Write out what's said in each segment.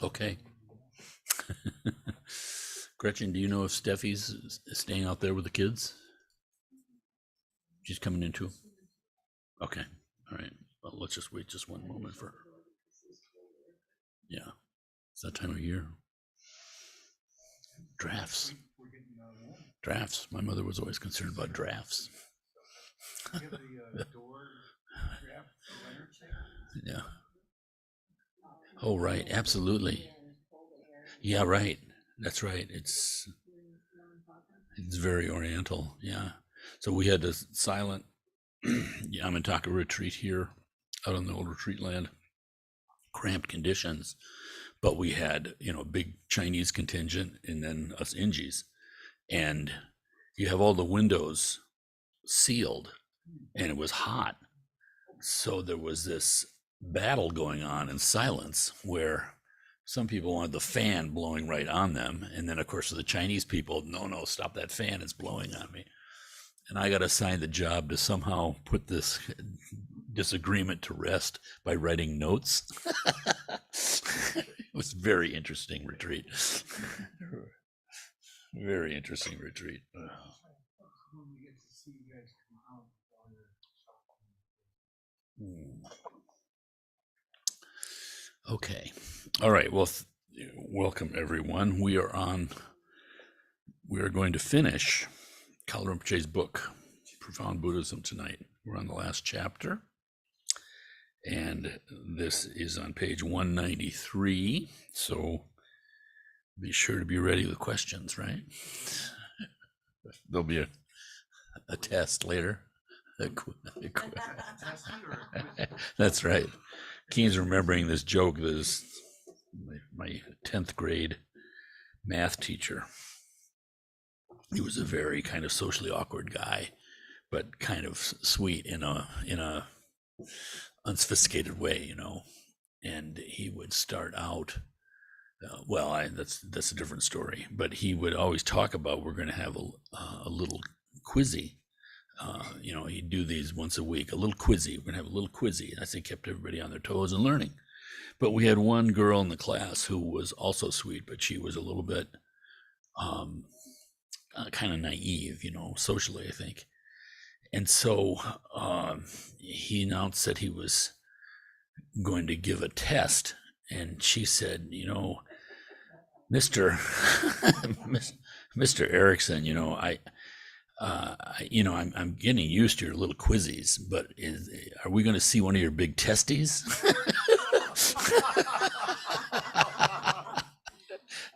Okay. Gretchen, do you know if Steffi's staying out there with the kids? She's coming in too? Okay. All right. Well, let's just wait just one moment for her. Yeah. It's that time of year. Drafts. Drafts. My mother was always concerned about drafts. Yeah. Oh, right. Absolutely. Yeah, right. That's right. It's very oriental. Yeah. So we had this silent Yamataka retreat here out on the old retreat land, cramped conditions, but we had, a big Chinese contingent and then us Ingis. And you have all the windows sealed and it was hot. So there was this battle going on in silence where some people wanted the fan blowing right on them. And then, of course, the Chinese people, no, stop that fan, it's blowing on me. And I got assigned the job to somehow put this disagreement to rest by writing notes. It was a very interesting retreat. Very interesting retreat. Okay. All right. Well, welcome everyone. We are going to finish Kalu Rinpoche's book, Profound Buddhism, tonight. We're on the last chapter. And this is on page 193. So be sure to be ready with questions, right? There'll be a test later. That's right. Keen's remembering this joke. This my 10th grade math teacher. He was a very kind of socially awkward guy, but kind of sweet in a unsophisticated way, And he would start out. That's a different story. But he would always talk about we're going to have a little quizzy. He'd do these once a week, a little quizzy. We're going to have a little quizzy. And I think kept everybody on their toes and learning. But we had one girl in the class who was also sweet, but she was a little bit kind of naive, socially, I think. And so he announced that he was going to give a test. And she said, Mr. Erickson, I'm getting used to your little quizzies, but are we going to see one of your big testies?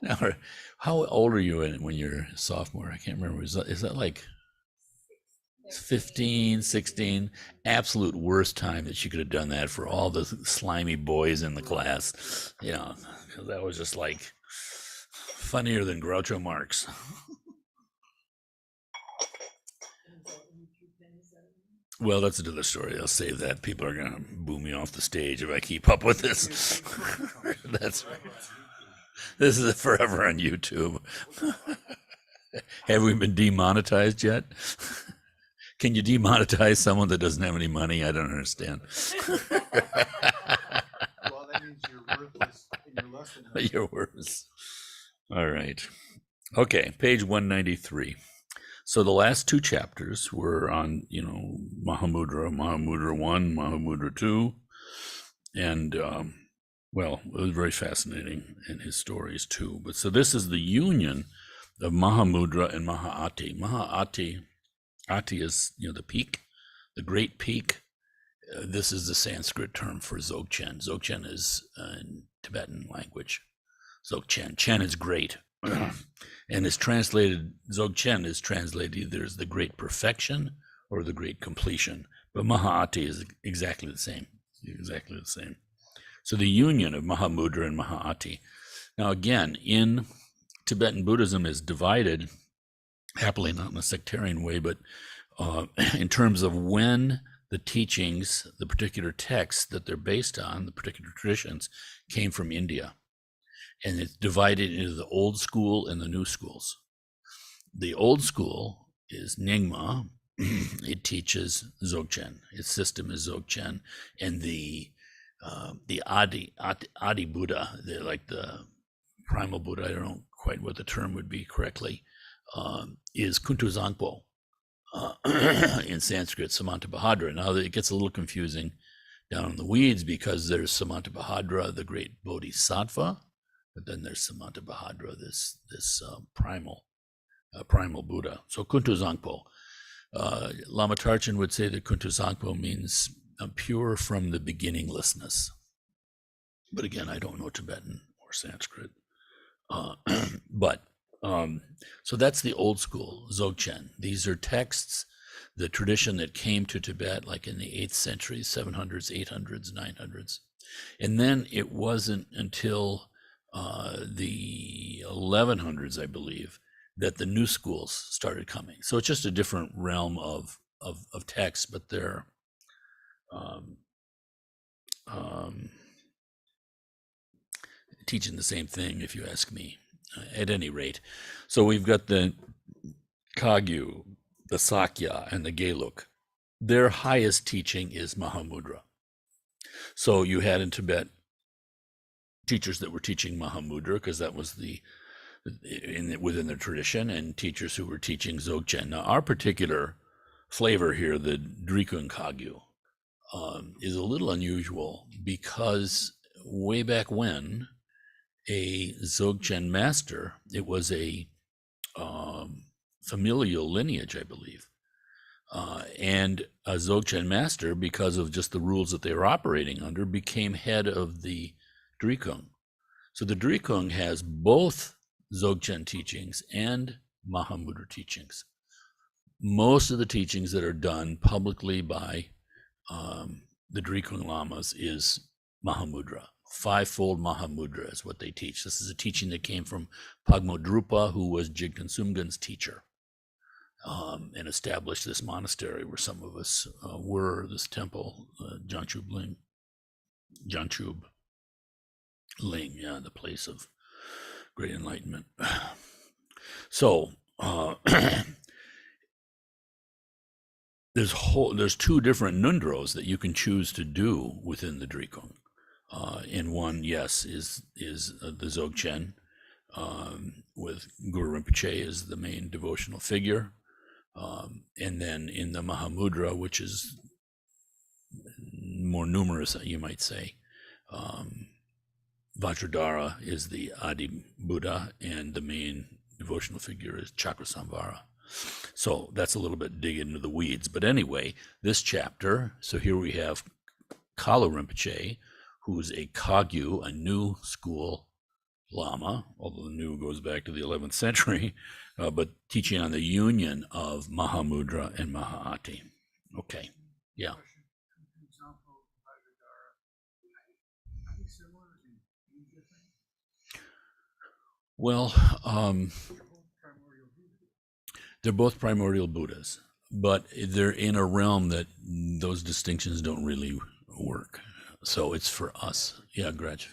Now, how old are you when you're a sophomore? I can't remember. Is that like 15, 16? Absolute worst time that she could have done that for all the slimy boys in the class. Because that was just like funnier than Groucho Marx. Well, that's another story. I'll save that. People are going to boo me off the stage if I keep up with this. That's right. This is forever on YouTube. Have we been demonetized yet? Can you demonetize someone that doesn't have any money? I don't understand. Well, that means you're worthless and you're less than You're worse. All right. Okay, page 193. So the last two chapters were on, Mahamudra 1, Mahamudra 2. And, it was very fascinating in his stories too. But so this is the union of Mahamudra and Maha'ati. Ati is, the peak, the great peak. This is the Sanskrit term for Dzogchen. Dzogchen is in Tibetan language. Dzogchen. Chen is great. And it's translated, Dzogchen is translated either as the great perfection or the great completion. But Maha'ati is exactly the same. Exactly the same. So the union of Mahamudra and Maha'ati. Now again, in Tibetan Buddhism is divided, happily not in a sectarian way, but in terms of when the teachings, the particular texts that they're based on, the particular traditions, came from India. And it's divided into the old school and the new schools. The old school is Nyingma. It teaches Dzogchen. Its system is Dzogchen, and the Adi Buddha, like the primal Buddha, I don't know quite what the term would be correctly, is Kuntuzangpo, in Sanskrit, Samantabhadra. Now it gets a little confusing down in the weeds because there's Samantabhadra, the great Bodhisattva, but then there's Samantabhadra, this primal Buddha. So Kuntuzangpo. Lama Tarchin would say that Kuntuzangpo means pure from the beginninglessness. But again, I don't know Tibetan or Sanskrit. So that's the old school, Dzogchen. These are texts, the tradition that came to Tibet like in the 8th century, 700s, 800s, 900s. And then it wasn't until the 1100s, I believe, that the new schools started coming. So it's just a different realm of texts, but they're teaching the same thing, if you ask me, at any rate. So we've got the Kagyu, the Sakya, and the Geluk. Their highest teaching is Mahamudra. So you had in Tibet teachers that were teaching Mahamudra because that was within their tradition, and teachers who were teaching Dzogchen. Now, our particular flavor here, the Drikung Kagyu, is a little unusual because way back when, a Dzogchen master, it was a familial lineage, I believe, and a Dzogchen master, because of just the rules that they were operating under, became head of the Drikung. So the Drikung has both Dzogchen teachings and Mahamudra teachings. Most of the teachings that are done publicly by the Drikung Lamas is Mahamudra. Fivefold Mahamudra is what they teach. This is a teaching that came from Pagmodrupa, who was Jigten Sumghen's teacher, and established this monastery where some of us were, this temple, Janchub Ling, yeah, the place of great enlightenment. So there's two different nundros that you can choose to do within the Drikung. And one, yes, is the Dzogchen, with Guru Rinpoche as the main devotional figure. And then in the Mahamudra, which is more numerous, you might say, Vajradhara is the Adi Buddha, and the main devotional figure is Chakrasamvara. So that's a little bit dig into the weeds. But anyway, this chapter, so here we have Kalu Rinpoche, who's a Kagyu, a new school Lama, although the new goes back to the 11th century, but teaching on the union of Mahamudra and Mahaati. Okay, yeah. Well, they're both primordial Buddhas, but they're in a realm that those distinctions don't really work. So it's for us. Yeah, Gretchen.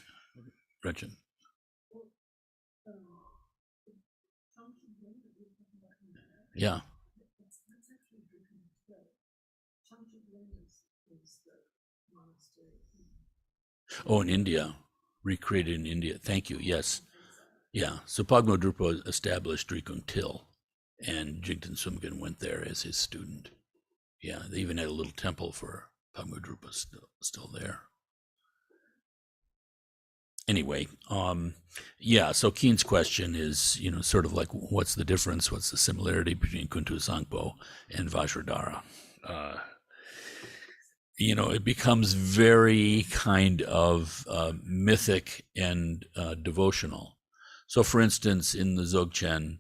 Yeah. Oh, in India, recreated in India. Thank you. Yes. Yeah. So Pagmodrupa established Drikung Til, and Jigten Sumghen went there as his student. Yeah, they even had a little temple for Pagmodrupa still there. Anyway, yeah, so Keen's question is, sort of like, what's the difference? What's the similarity between Kuntuzangpo and Vajradhara? It becomes very kind of mythic and devotional. So, for instance, in the Dzogchen,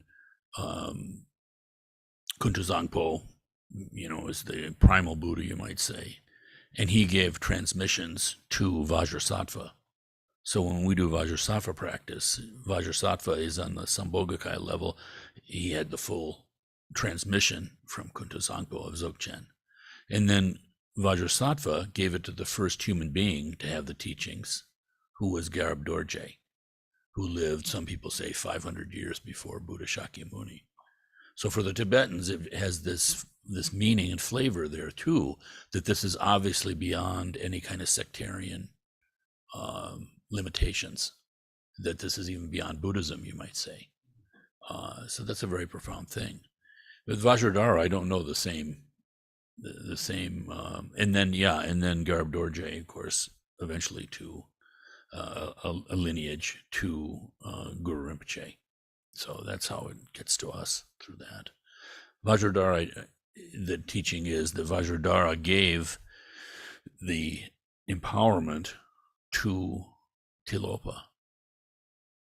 Kuntuzangpo, is the primal Buddha, you might say, and he gave transmissions to Vajrasattva. So when we do Vajrasattva practice, Vajrasattva is on the Sambhogakaya level. He had the full transmission from Kuntuzangpo of Dzogchen. And then Vajrasattva gave it to the first human being to have the teachings, who was Garab Dorje, who lived, some people say, 500 years before Buddha Shakyamuni. So for the Tibetans, it has this meaning and flavor there too, that this is obviously beyond any kind of sectarian limitations, that this is even beyond Buddhism, you might say. So that's a very profound thing. With Vajradhara, I don't know the same, and then Garab Dorje, of course, eventually to a lineage to Guru Rinpoche. So that's how it gets to us, through that. Vajradhara, the teaching is that Vajradhara gave the empowerment to Tilopa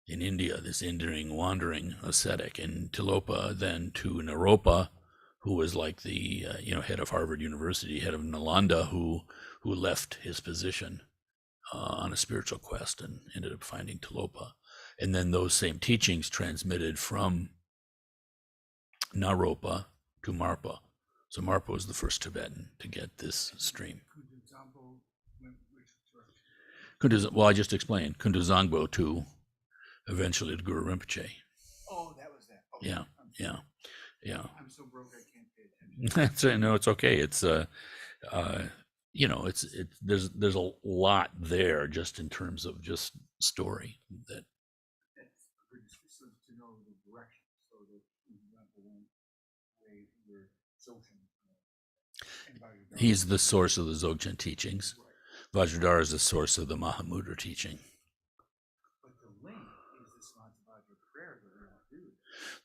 in India, this Indian wandering ascetic, and Tilopa then to Naropa, who was like the head of Harvard University, head of Nalanda, who left his position on a spiritual quest and ended up finding Tilopa. And then those same teachings transmitted from Naropa to Marpa. So Marpa was the first Tibetan to get this stream. Well, I just explained. Kuntuzangpo to eventually to Guru Rinpoche. Oh, that was that. Okay. Yeah. I'm so broke I can't pay attention. No, it's okay. It's there's a lot there just in terms of just story that. So to know the direction, so that you not the one way where Dzogchen. He's the source of the Dzogchen teachings. Right. Vajradhara is the source of the Mahamudra teaching. But the link is this Vajra prayer that we're going to do.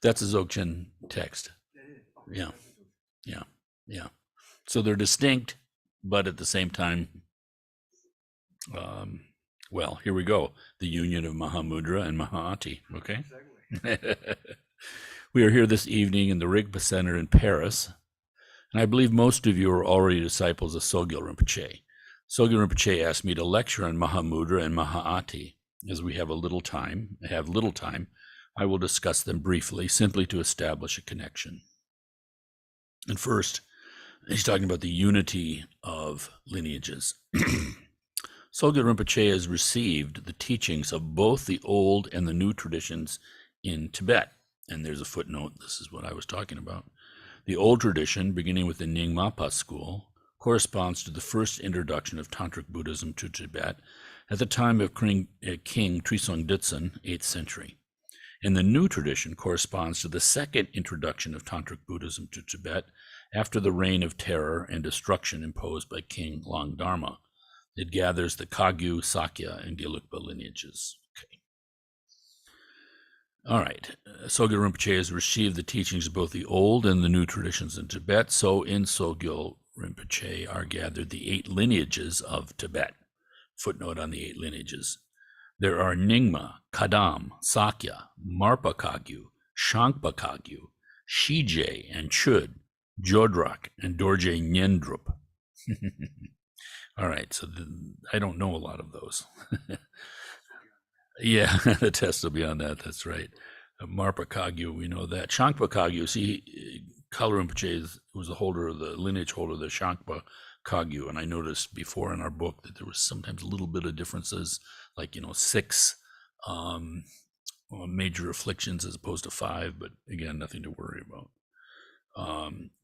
That's a Dzogchen text. That is. Okay, Yeah. So they're distinct, but at the same time, well, here we go. The union of Mahamudra and Mahāti, okay? Exactly. We are here this evening in the Rigpa Center in Paris, and I believe most of you are already disciples of Sogyal Rinpoche. Sogyal Rinpoche asked me to lecture on Mahamudra and Mahāti. As we have little time, I will discuss them briefly, simply to establish a connection. And first, he's talking about the unity of lineages. Sogyal Rinpoche has received the teachings of both the old and the new traditions in Tibet. And there's a footnote. This is what I was talking about. The old tradition, beginning with the Nyingmapa school, corresponds to the first introduction of Tantric Buddhism to Tibet at the time of King Trisong Ditsun, 8th century. And the new tradition corresponds to the second introduction of Tantric Buddhism to Tibet after the reign of terror and destruction imposed by King Langdharma. It gathers the Kagyu, Sakya, and Gelugpa lineages. Okay. All right. Sogyal Rinpoche has received the teachings of both the old and the new traditions in Tibet. So in Sogyal Rinpoche are gathered the 8 lineages of Tibet. Footnote on the 8 lineages. There are Nyingma, Kadam, Sakya, Marpa Kagyu, Shangpa Kagyu, Shije and Chud, Jodrak, and Dorje Nyendrup. All right, so I don't know a lot of those. Yeah, the test will be on that. That's right. Marpa Kagyu, we know that. Shangpa Kagyu, see, Kalu Rinpoche was the lineage holder of the Shangpa Kagyu, and I noticed before in our book that there was sometimes a little bit of differences, like 6 major afflictions as opposed to 5, but again, nothing to worry about.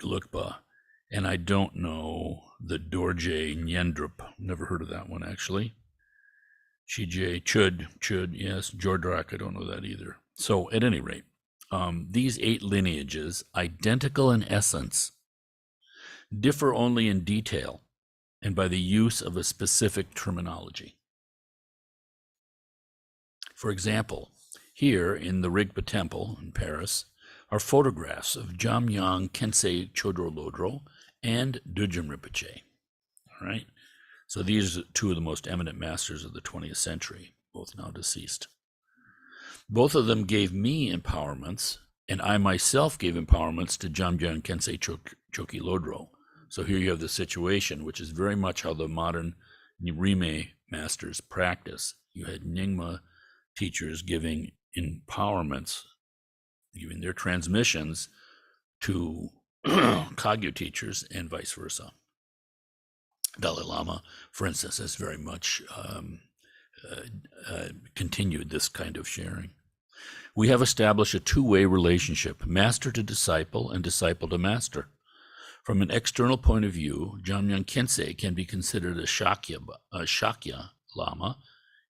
Gelugpa, and I don't know the Dorje Nyendrup. Never heard of that one, actually. Shije, Chud, yes. Jordrak, I don't know that either. So at any rate, these 8 lineages, identical in essence, differ only in detail and by the use of a specific terminology. For example, here in the Rigpa Temple in Paris are photographs of Jamyang Khyentse Chodro Lodro and Dudjom Rinpoche. All right. So these are 2 of the most eminent masters of the 20th century, both now deceased. Both of them gave me empowerments, and I myself gave empowerments to Jamyang Khyentse Choki Lodro. So here you have the situation, which is very much how the modern Rime masters practice. You had Nyingma teachers giving empowerments, giving their transmissions to Kagyu teachers and vice versa. Dalai Lama, for instance, has very much continued this kind of sharing. We have established a two-way relationship, master to disciple and disciple to master. From an external point of view, Jamyang Khyentse can be considered a Shakya Lama,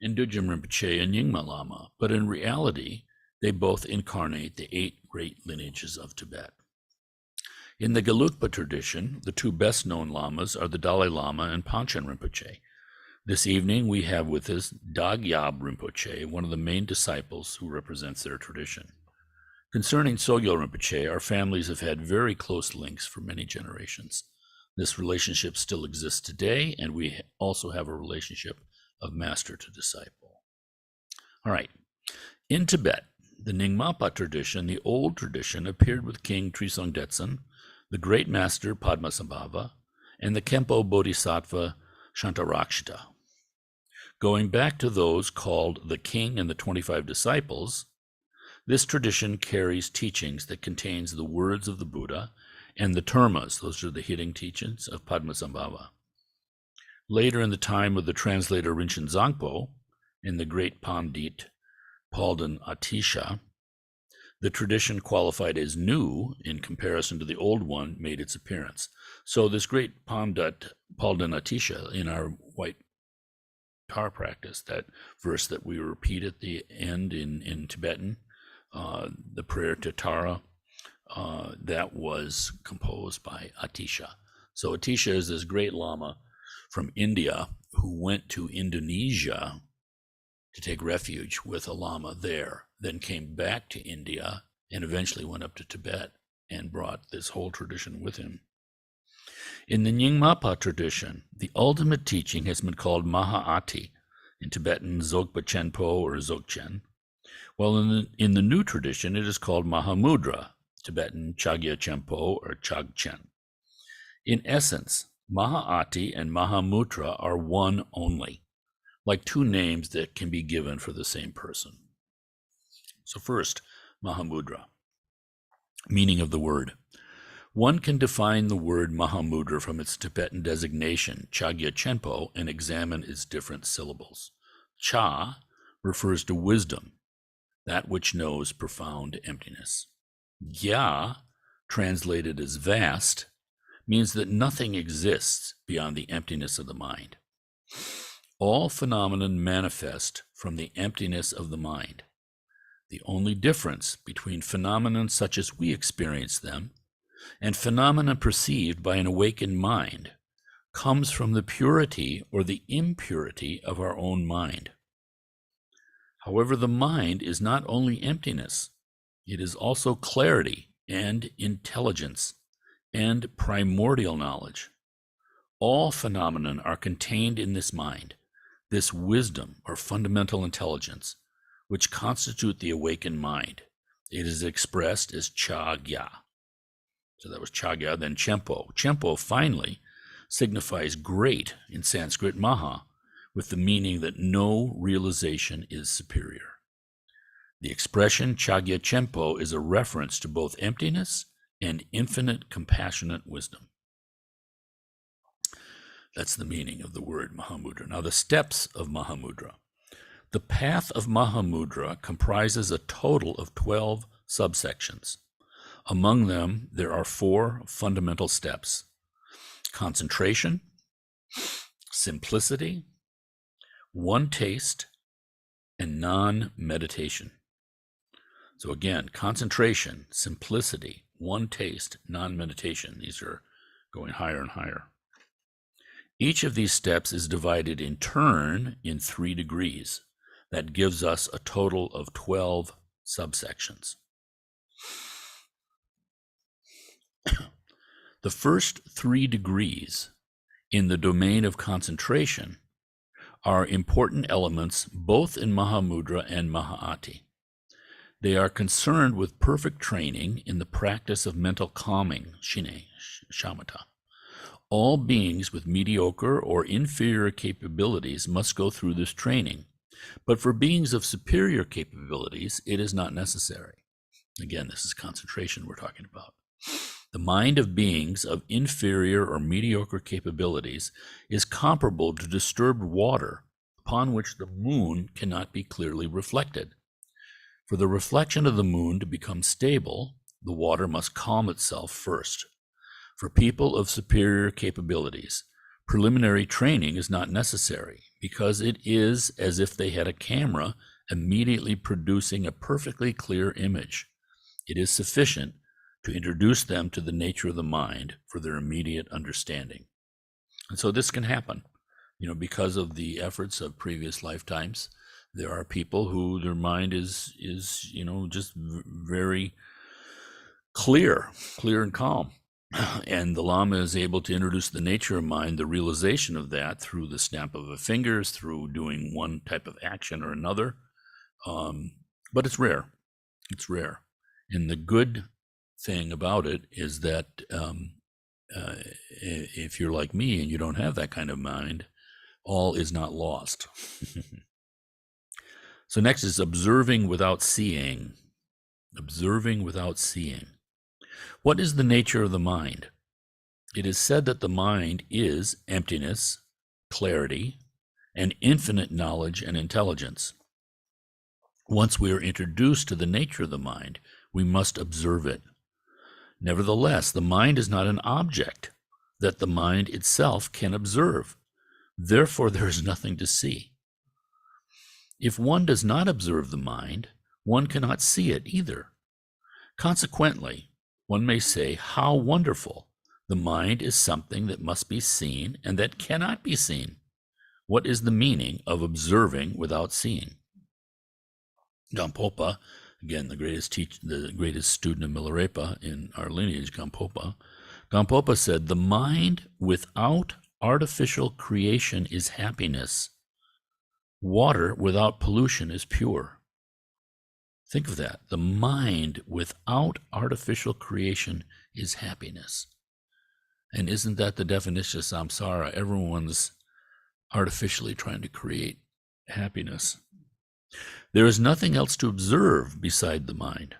and Dudjom Rinpoche a Nyingma Lama, but in reality, they both incarnate the 8 great lineages of Tibet. In the Gelugpa tradition, the 2 best-known lamas are the Dalai Lama and Panchen Rinpoche. This evening, we have with us Dagyab Rinpoche, one of the main disciples who represents their tradition. Concerning Sogyal Rinpoche, our families have had very close links for many generations. This relationship still exists today, and we also have a relationship of master to disciple. All right. In Tibet, the Nyingmapa tradition, the old tradition, appeared with King Trisong Detsen, the great master Padmasambhava, and the Khenpo Bodhisattva Shantarakshita. Going back to those called the King and the 25 Disciples, this tradition carries teachings that contains the words of the Buddha and the termas, those are the hidden teachings of Padmasambhava. Later in the time of the translator Rinchen Zangpo and the great Pandit Palden Atisha, the tradition qualified as new in comparison to the old one made its appearance. So this great Pandit Palden Atisha in our white Tara practice, that verse that we repeat at the end in Tibetan, the prayer to Tara, that was composed by Atisha. So Atisha is this great Lama from India who went to Indonesia to take refuge with a Lama there, then came back to India and eventually went up to Tibet and brought this whole tradition with him. In the Nyingmapa tradition, the ultimate teaching has been called Mahaati, in Tibetan Dzogpa Chenpo or Dzogchen, while in the new tradition it is called Mahamudra, Tibetan Chagya Chenpo or Chagchen. In essence, Mahaati and Mahamudra are one only, like 2 names that can be given for the same person. So first, Mahamudra, meaning of the word. One can define the word Mahamudra from its Tibetan designation, Chagya Chenpo, and examine its different syllables. Cha refers to wisdom, that which knows profound emptiness. Gya, translated as vast, means that nothing exists beyond the emptiness of the mind. All phenomena manifest from the emptiness of the mind. The only difference between phenomena such as we experience them and phenomena perceived by an awakened mind comes from the purity or the impurity of our own mind. However, the mind is not only emptiness, it is also clarity and intelligence and primordial knowledge. All phenomena are contained in this mind, this wisdom or fundamental intelligence, which constitute the awakened mind. It is expressed as Chagya. So that was Chagya, then Chenpo. Chenpo finally signifies great in Sanskrit Maha, with the meaning that no realization is superior. The expression Chagya Chenpo is a reference to both emptiness and infinite compassionate wisdom. That's the meaning of the word Mahamudra. Now, the steps of Mahamudra. The path of Mahamudra comprises a total of 12 subsections. Among them, there are 4 fundamental steps: concentration, simplicity, one taste, and non-meditation. So again, concentration, simplicity, one taste, non-meditation. These are going higher and higher. Each of these steps is divided in turn in 3 degrees. That gives us a total of 12 subsections. The first 3 degrees in the domain of concentration are important elements both in Mahamudra and Mahaati. They are concerned with perfect training in the practice of mental calming, shine, shamatha. All beings with mediocre or inferior capabilities must go through this training, but for beings of superior capabilities, it is not necessary. Again, this is concentration we're talking about. The mind of beings of inferior or mediocre capabilities is comparable to disturbed water upon which the moon cannot be clearly reflected. For the reflection of the moon to become stable, the water must calm itself first. For people of superior capabilities, preliminary training is not necessary because it is as if they had a camera immediately producing a perfectly clear image. It is sufficient to introduce them to the nature of the mind for their immediate understanding. And so this can happen, because of the efforts of previous lifetimes. There are people who their mind is just very clear and calm. And the Lama is able to introduce the nature of mind, the realization of that through the snap of the fingers, through doing one type of action or another. But it's rare. It's rare. And the good thing about it is that if you're like me and you don't have that kind of mind, all is not lost. So next is observing without seeing. Observing without seeing. What is the nature of the mind? It is said that the mind is emptiness, clarity, and infinite knowledge and intelligence. Once we are introduced to the nature of the mind, we must observe it. Nevertheless, the mind is not an object that the mind itself can observe. Therefore, there is nothing to see. If one does not observe the mind, one cannot see it either. Consequently, one may say, how wonderful! The mind is something that must be seen and that cannot be seen. What is the meaning of observing without seeing? Gampopa, again, the greatest student of Milarepa in our lineage, Gampopa said, the mind without artificial creation is happiness. Water without pollution is pure. Think of that. The mind without artificial creation is happiness. And isn't that the definition of samsara? Everyone's artificially trying to create happiness. There is nothing else to observe beside the mind.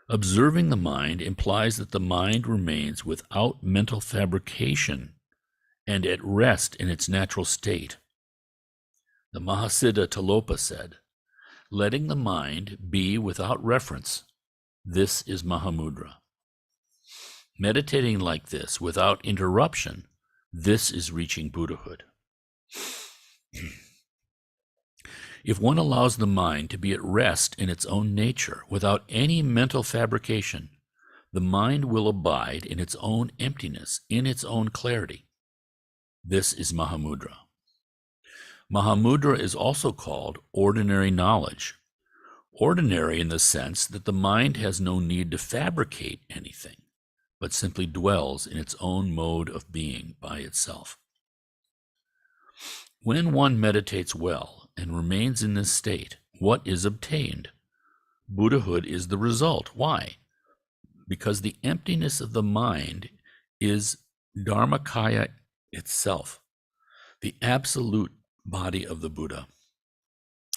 Observing the mind implies that the mind remains without mental fabrication and at rest in its natural state. The Mahasiddha Talopa said, letting the mind be without reference, this is Mahamudra. Meditating like this without interruption, this is reaching Buddhahood. If one allows the mind to be at rest in its own nature without any mental fabrication, the mind will abide in its own emptiness, in its own clarity. This is Mahamudra. Mahamudra is also called ordinary knowledge. Ordinary in the sense that the mind has no need to fabricate anything, but simply dwells in its own mode of being by itself. When one meditates well and remains in this state, what is obtained? Buddhahood is the result. Why? Because the emptiness of the mind is Dharmakaya itself, the absolute body of the Buddha.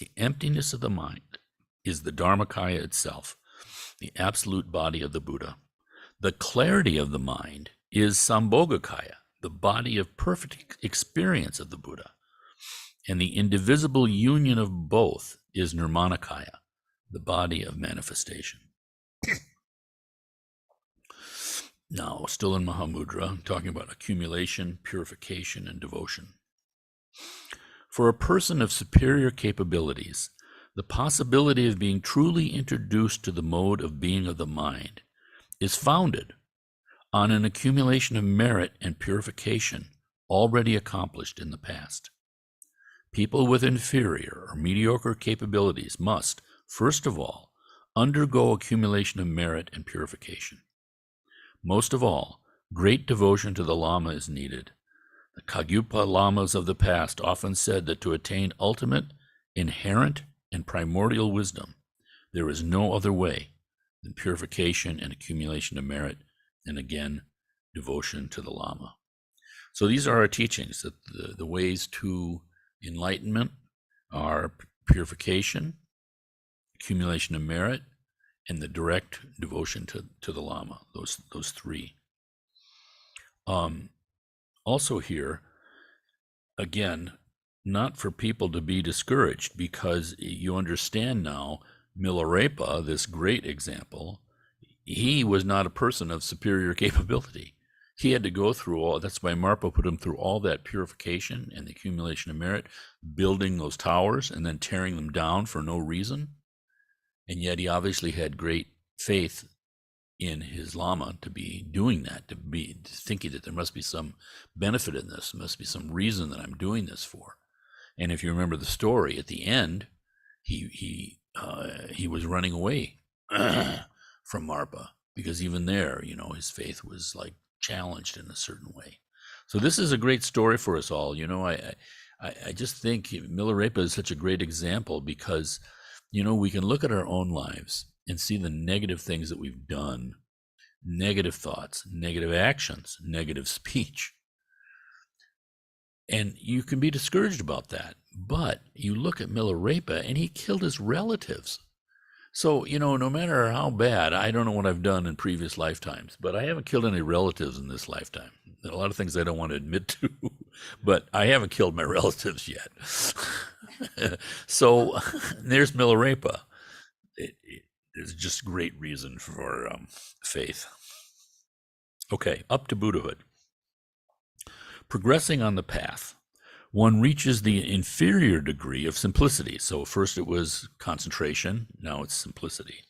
The emptiness of the mind is the Dharmakaya itself, the absolute body of the Buddha. The clarity of the mind is Sambhogakaya, the body of perfect experience of the Buddha. And the indivisible union of both is Nirmanakaya, the body of manifestation. Now, still in Mahamudra, talking about accumulation, purification, and devotion. For a person of superior capabilities, the possibility of being truly introduced to the mode of being of the mind is founded on an accumulation of merit and purification already accomplished in the past. People with inferior or mediocre capabilities must, first of all, undergo accumulation of merit and purification. Most of all, great devotion to the Lama is needed. The Kagyupa Lamas of the past often said that to attain ultimate, inherent, and primordial wisdom, there is no other way than purification and accumulation of merit, and again, devotion to the Lama. So these are our teachings, that the ways to enlightenment are purification, accumulation of merit, and the direct devotion to the Lama, those three. Also here, again, not for people to be discouraged, because you understand now, Milarepa, this great example, he was not a person of superior capability. He had to go through all, that's why Marpa put him through all that purification and the accumulation of merit, building those towers and then tearing them down for no reason. And yet he obviously had great faith in his Lama to be doing that, to be thinking that there must be some benefit in this, there must be some reason that I'm doing this for. And if you remember the story, at the end, he was running away from Marpa, because even there, his faith was like challenged in a certain way. So this is a great story for us all. I just think Milarepa is such a great example, because we can look at our own lives and see the negative things that we've done, negative thoughts, negative actions, negative speech. And you can be discouraged about that. But you look at Milarepa, and he killed his relatives. So, no matter how bad, I don't know what I've done in previous lifetimes, but I haven't killed any relatives in this lifetime. There are a lot of things I don't want to admit to, but I haven't killed my relatives yet. So there's Milarepa. There's just great reason for faith. Okay, up to Buddhahood. Progressing on the path, one reaches the inferior degree of simplicity. So first it was concentration, now it's simplicity.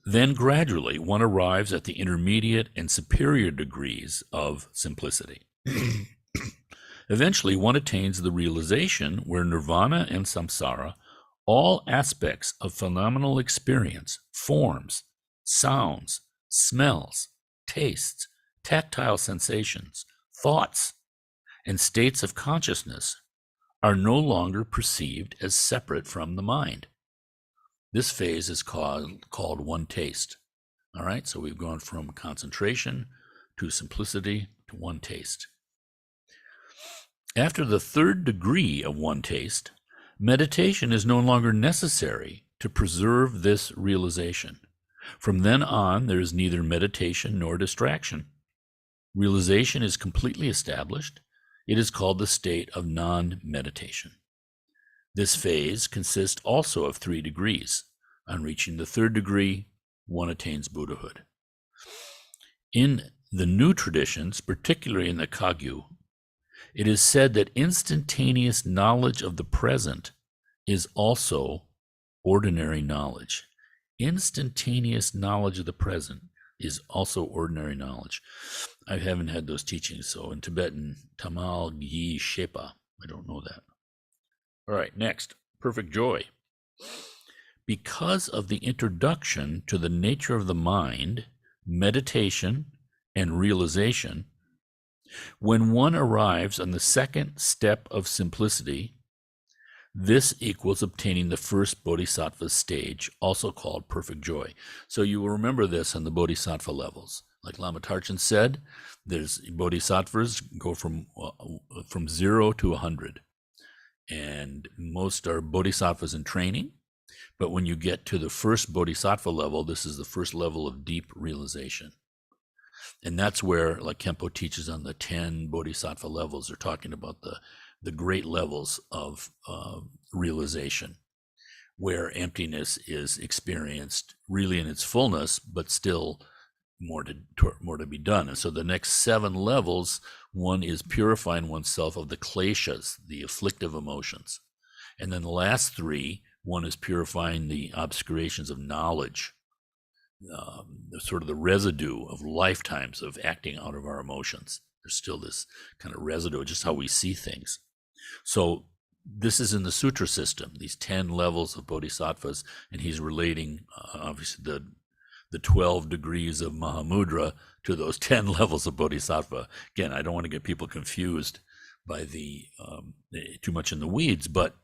Then gradually one arrives at the intermediate and superior degrees of simplicity. Eventually one attains the realization where nirvana and samsara, all aspects of phenomenal experience, forms, sounds, smells, tastes, tactile sensations, thoughts, and states of consciousness are no longer perceived as separate from the mind. This phase is called one taste. All right, so we've gone from concentration to simplicity to one taste. After the third degree of one taste, meditation is no longer necessary to preserve this realization. From then on, there is neither meditation nor distraction. Realization is completely established. It is called the state of non-meditation. This phase consists also of 3 degrees. On reaching the third degree, one attains Buddhahood. In the new traditions, particularly in the Kagyu, it is said that instantaneous knowledge of the present is also ordinary knowledge. Instantaneous knowledge of the present is also ordinary knowledge. I haven't had those teachings, so in Tibetan, Tamal Yi Shepa. I don't know that. All right, next, perfect joy. Because of the introduction to the nature of the mind, meditation, and realization, when one arrives on the second step of simplicity, this equals obtaining the first bodhisattva stage, also called perfect joy. So you will remember this on the bodhisattva levels. Like Lama Tarchin said, there's bodhisattvas go from 0 to 100. And most are bodhisattvas in training. But when you get to the first bodhisattva level, this is the first level of deep realization. And that's where, like Kempo teaches on the 10 bodhisattva levels, they're talking about the great levels of realization, where emptiness is experienced really in its fullness, but still more to be done. And so the next 7 levels, one is purifying oneself of the kleshas, the afflictive emotions. And then the last 3, one is purifying the obscurations of knowledge, sort of the residue of lifetimes of acting out of our emotions. There's still this kind of residue, just how we see things. So this is in the sutra system, these 10 levels of bodhisattvas, and he's relating, obviously, the 12 degrees of Mahamudra to those 10 levels of bodhisattva. Again, I don't want to get people confused by the too much in the weeds, but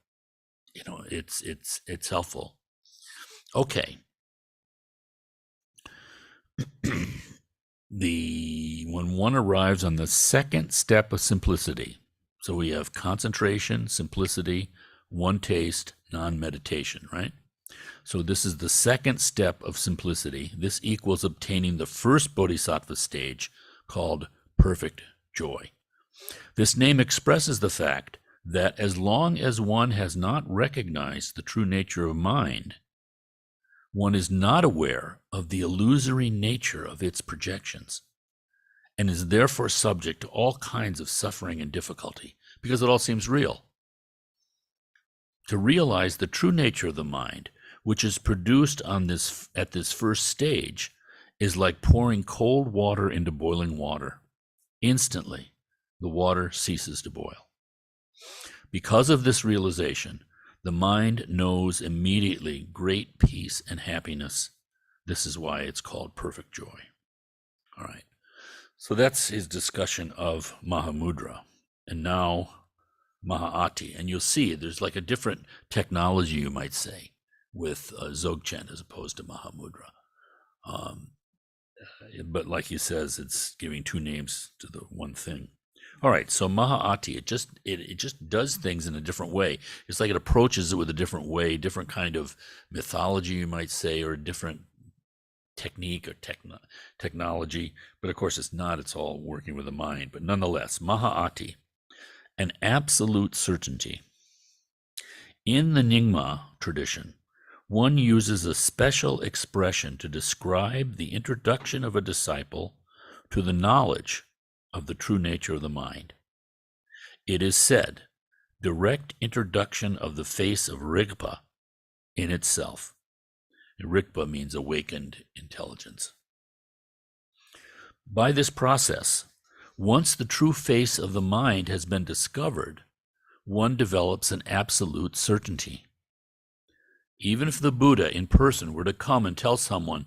it's helpful. Okay. When one arrives on the second step of simplicity, so we have concentration, simplicity, one taste, non-meditation, right? So this is the second step of simplicity. This equals obtaining the first bodhisattva stage, called perfect joy. This name expresses the fact that as long as one has not recognized the true nature of mind, one is not aware of the illusory nature of its projections, and is therefore subject to all kinds of suffering and difficulty, because it all seems real. To realize the true nature of the mind, which is produced at this first stage, is like pouring cold water into boiling water. Instantly, the water ceases to boil. Because of this realization, the mind knows immediately great peace and happiness. This is why it's called perfect joy. All right. So that's his discussion of Mahamudra. And now Mahaati. And you'll see there's like a different technology, you might say, with Dzogchen as opposed to Mahamudra. But like he says, it's giving two names to the one thing. All right, so Mahaati, it just does things in a different way. It's like it approaches it with a different way, different kind of mythology, you might say, or a different technique or technology. But of course, it's not. It's all working with the mind. But nonetheless, Mahaati, an absolute certainty. In the Nyingma tradition, one uses a special expression to describe the introduction of a disciple to the knowledge of the true nature of the mind. It is said, direct introduction of the face of Rigpa in itself. Rigpa means awakened intelligence. By this process, once the true face of the mind has been discovered, one develops an absolute certainty. Even if the Buddha in person were to come and tell someone,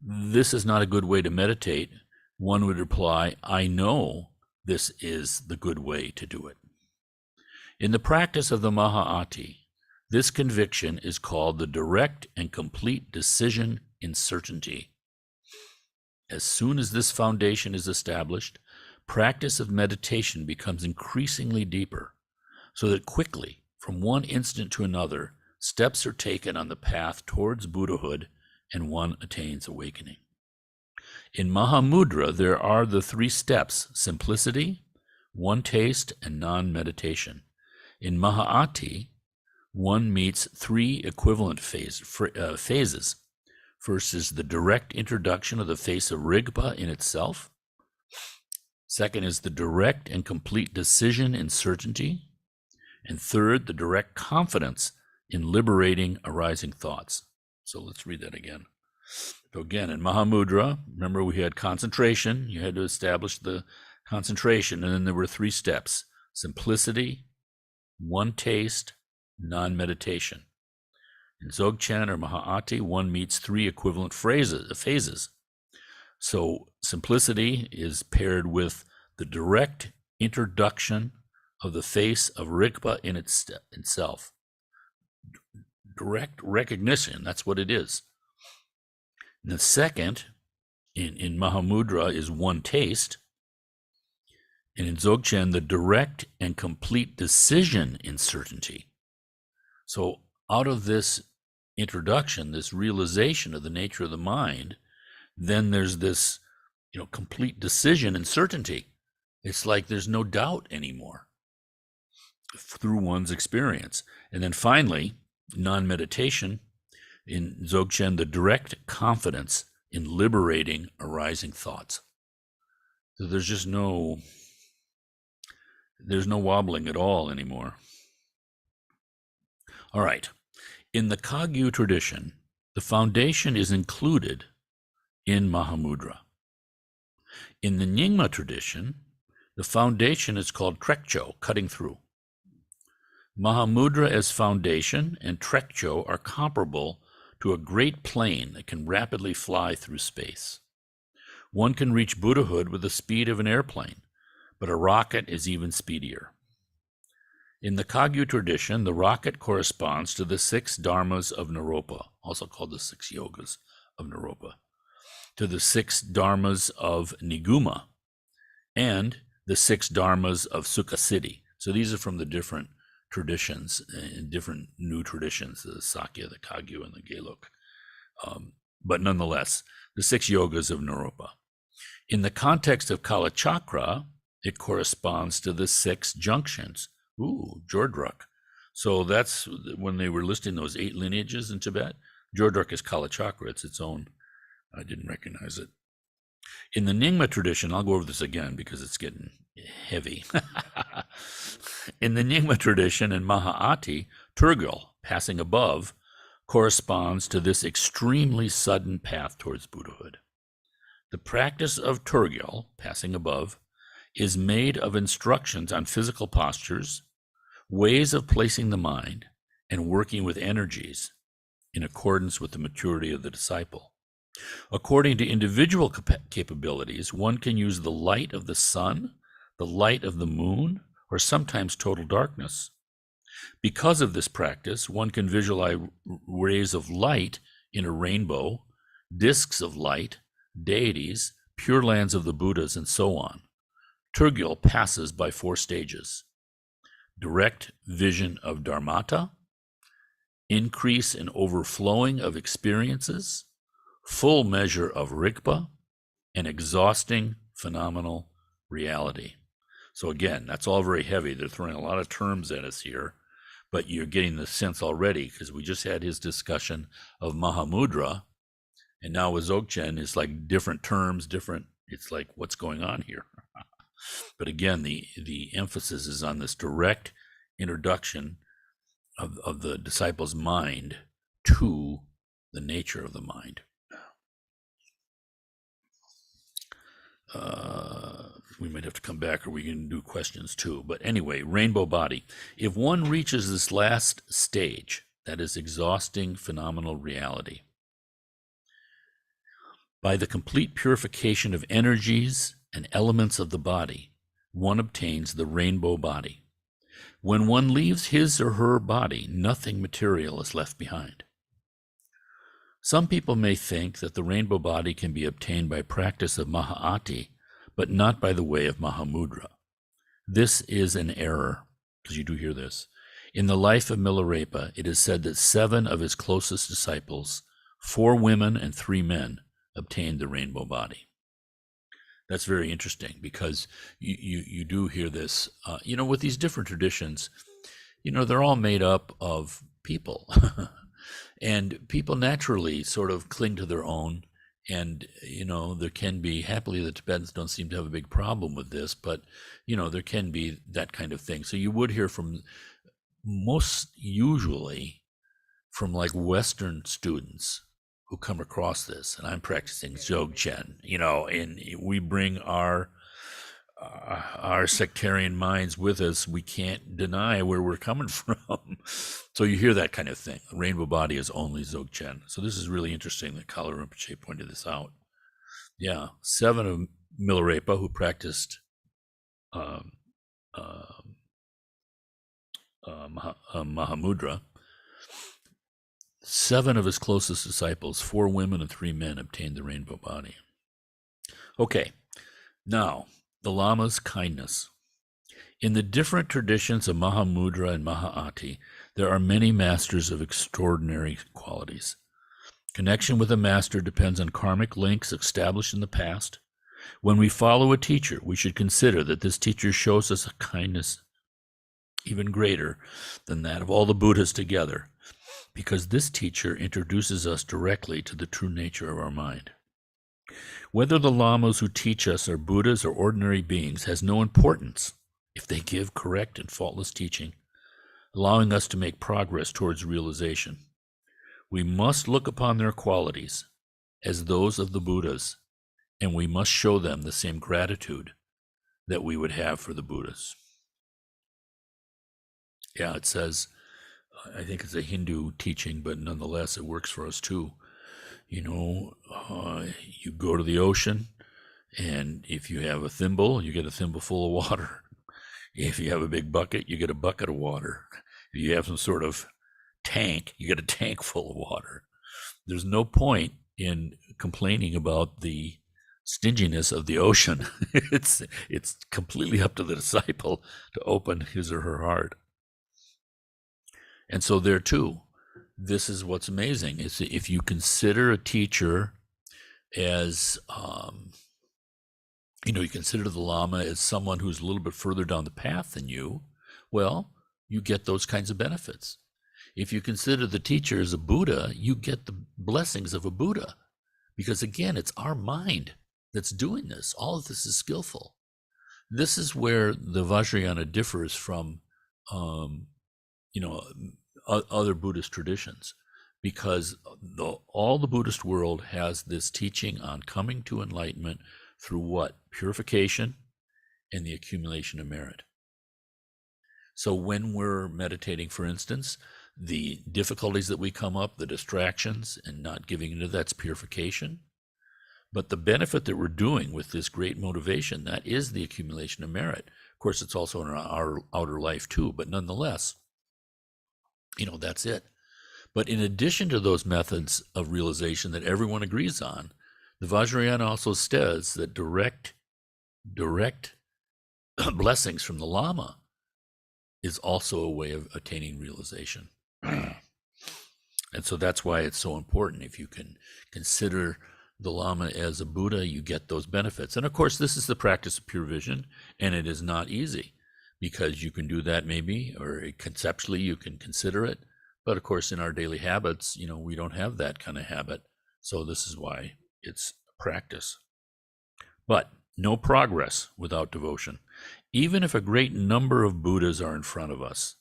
this is not a good way to meditate, one would reply, I know this is the good way to do it. In the practice of the Mahaati, this conviction is called the direct and complete decision in certainty. As soon as this foundation is established, practice of meditation becomes increasingly deeper, so that quickly, from one instant to another, steps are taken on the path towards Buddhahood and one attains awakening. In Mahamudra, there are the three steps: simplicity, one taste, and non-meditation. In Mahaati, one meets three equivalent phases. First is the direct introduction of the face of Rigpa in itself. Second is the direct and complete decision in certainty. And third, the direct confidence in liberating arising thoughts. So let's read that again. So again, in Mahamudra, remember we had concentration. You had to establish the concentration, and then there were three steps: simplicity, one taste, non-meditation. In Dzogchen or Mahaati, one meets three equivalent phases. So simplicity is paired with the direct introduction of the face of Rigpa in itself. Direct recognition, that's what it is. And the second, in Mahamudra, is one taste. And in Dzogchen, the direct and complete decision in certainty. So out of this introduction, this realization of the nature of the mind, then there's this, complete decision and certainty. It's like there's no doubt anymore through one's experience. And then finally, non-meditation, in Dzogchen, the direct confidence in liberating arising thoughts. So there's no wobbling at all anymore. All right. In the Kagyu tradition, the foundation is included in Mahamudra. In the Nyingma tradition, the foundation is called Trekcho, cutting through. Mahamudra as foundation and Trekcho are comparable to a great plane that can rapidly fly through space. One can reach Buddhahood with the speed of an airplane, but a rocket is even speedier. In the Kagyu tradition, the rocket corresponds to the 6 dharmas of Naropa, also called the 6 yogas of Naropa, to the 6 dharmas of Niguma, and the 6 dharmas of Sukhasiddhi. So these are from the different traditions, different new traditions, the Sakya, the Kagyu, and the Geluk. But nonetheless, the 6 yogas of Naropa. In the context of Kala Chakra, it corresponds to the 6 junctions. Ooh, Jordruk. So that's when they were listing those 8 lineages in Tibet. Jordruk is Kala Chakra. It's its own. I didn't recognize it. In the Nyingma tradition, I'll go over this again because it's getting heavy. In the Nyingma tradition in Mahaati, Turgul, passing above, corresponds to this extremely sudden path towards Buddhahood. The practice of Turgul, passing above, is made of instructions on physical postures, ways of placing the mind, and working with energies in accordance with the maturity of the disciple. According to individual capabilities, one can use the light of the sun, the light of the moon, or sometimes total darkness. Because of this practice, one can visualize rays of light in a rainbow, discs of light, deities, pure lands of the Buddhas, and so on. Turgul passes by 4 stages: direct vision of Dharmata, increase and overflowing of experiences, full measure of Rigpa, and exhausting phenomenal reality. So again, that's all very heavy. They're throwing a lot of terms at us here, but you're getting the sense already because we just had his discussion of Mahamudra, and now with Dzogchen, it's like different terms, different, it's like what's going on here. But again, the emphasis is on this direct introduction of the disciple's mind to the nature of the mind. We might have to come back, or we can do questions too. But anyway, rainbow body. If one reaches this last stage, that is exhausting phenomenal reality, by the complete purification of energies and elements of the body, one obtains the rainbow body. When one leaves his or her body, nothing material is left behind. Some people may think that the rainbow body can be obtained by practice of Mahaati, but not by the way of Mahamudra. This is an error, because you do hear this. In the life of Milarepa, it is said that 7 of his closest disciples, 4 women and 3 men, obtained the rainbow body. That's very interesting because you do hear this, with these different traditions, they're all made up of people. And people naturally sort of cling to their own. And, there can be, happily, the Tibetans don't seem to have a big problem with this, but, there can be that kind of thing. So you would hear from most usually from like Western students who come across this. And I'm practicing Dzogchen, and we bring our sectarian minds with us. We can't deny where we're coming from. So you hear that kind of thing. Rainbow body is only Dzogchen. So this is really interesting that Kalu Rinpoche pointed this out. Yeah, 7 of Milarepa who practiced Mahamudra. 7 of his closest disciples, 4 women and 3 men, obtained the rainbow body. Okay, now the Lama's kindness. In the different traditions of Mahamudra and Mahaati, there are many masters of extraordinary qualities. Connection with a master depends on karmic links established in the past. When we follow a teacher, we should consider that this teacher shows us a kindness even greater than that of all the Buddhas together, because this teacher introduces us directly to the true nature of our mind. Whether the lamas who teach us are Buddhas or ordinary beings has no importance if they give correct and faultless teaching, allowing us to make progress towards realization. We must look upon their qualities as those of the Buddhas, and we must show them the same gratitude that we would have for the Buddhas. Yeah, it says, I think it's a Hindu teaching, but nonetheless, it works for us too. You go to the ocean, and if you have a thimble, you get a thimble full of water. If you have a big bucket, you get a bucket of water. If you have some sort of tank, you get a tank full of water. There's no point in complaining about the stinginess of the ocean. It's completely up to the disciple to open his or her heart. And so there too, this is what's amazing is if you consider a teacher as, you consider the Lama as someone who's a little bit further down the path than you, well, you get those kinds of benefits. If you consider the teacher as a Buddha, you get the blessings of a Buddha. Because again, it's our mind that's doing this. All of this is skillful. This is where the Vajrayana differs from, other Buddhist traditions, because all the Buddhist world has this teaching on coming to enlightenment through what? Purification and the accumulation of merit. So when we're meditating, for instance, the difficulties that we come up, the distractions, and not giving into that's purification. But the benefit that we're doing with this great motivation, that is the accumulation of merit. Of course, it's also in our outer life too, but nonetheless, that's it. But in addition to those methods of realization that everyone agrees on, the Vajrayana also says that direct blessings from the Lama is also a way of attaining realization. And so that's why it's so important. If you can consider the Lama as a Buddha, you get those benefits. And of course, this is the practice of pure vision, and it is not easy, because you can do that maybe, or conceptually you can consider it. But of course, in our daily habits, we don't have that kind of habit. So this is why it's practice. But no progress without devotion. Even if a great number of Buddhas are in front of us,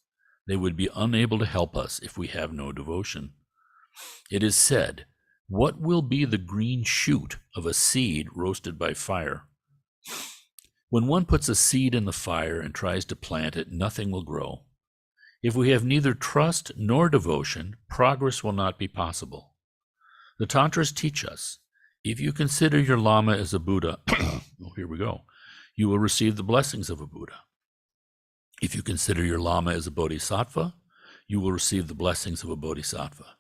they would be unable to help us if we have no devotion. It is said, "What will be the green shoot of a seed roasted by fire?" When one puts a seed in the fire and tries to plant it, nothing will grow. If we have neither trust nor devotion, progress will not be possible. The Tantras teach us, if you consider your Lama as a Buddha, here we go, you will receive the blessings of a Buddha. If you consider your Lama as a Bodhisattva, you will receive the blessings of a Bodhisattva.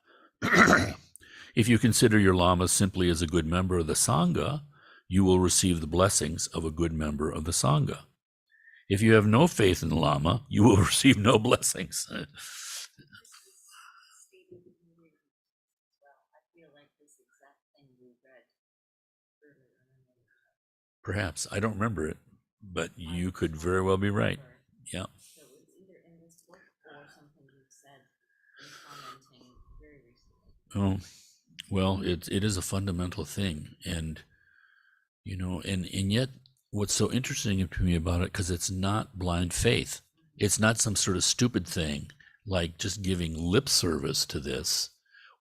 If you consider your Lama simply as a good member of the Sangha, you will receive the blessings of a good member of the Sangha. If you have no faith in the Lama, you will receive no blessings. Perhaps. I don't remember it, but you could very well be right. Yeah. Oh, well, it is a fundamental thing. And, and yet what's so interesting to me about it, because it's not blind faith. It's not some sort of stupid thing like just giving lip service to this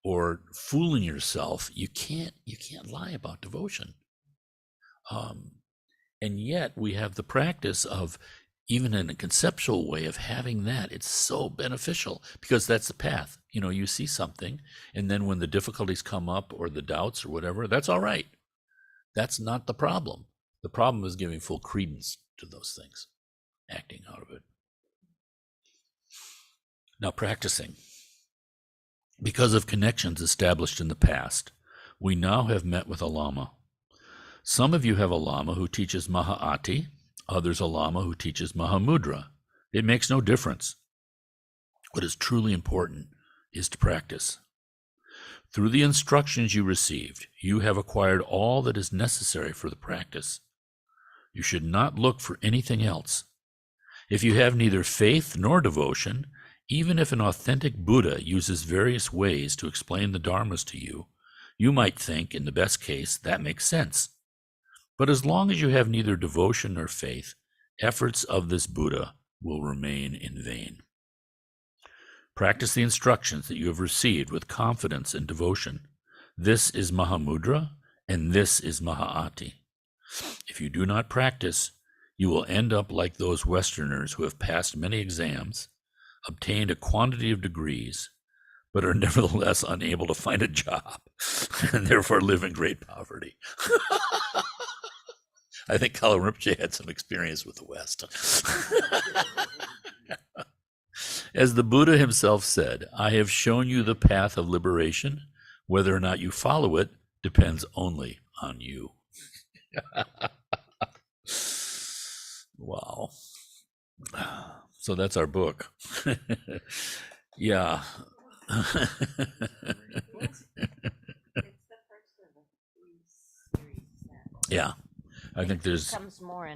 or fooling yourself. You can't lie about devotion. And yet we have the practice of, even in a conceptual way, of having that. It's so beneficial because that's the path. You see something, and then when the difficulties come up or the doubts or whatever, that's all right. That's not the problem. The problem is giving full credence to those things, acting out of it. Now, practicing. Because of connections established in the past, we now have met with a Lama. Some of you have a Lama who teaches Mahāti, others a Lama who teaches Mahamudra. It makes no difference. What is truly important is to practice. Through the instructions you received, you have acquired all that is necessary for the practice. You should not look for anything else. If you have neither faith nor devotion, even if an authentic Buddha uses various ways to explain the dharmas to you, you might think, in the best case, that makes sense. But as long as you have neither devotion nor faith, efforts of this Buddha will remain in vain. Practice the instructions that you have received with confidence and devotion. This is Mahamudra, and this is Mahāti. If you do not practice, you will end up like those Westerners who have passed many exams, obtained a quantity of degrees, but are nevertheless unable to find a job, and therefore live in great poverty. I think Kalu Rinpoche had some experience with the West. As the Buddha himself said, I have shown you the path of liberation. Whether or not you follow it depends only on you. Wow. So that's our book. Yeah. Yeah. I think there's more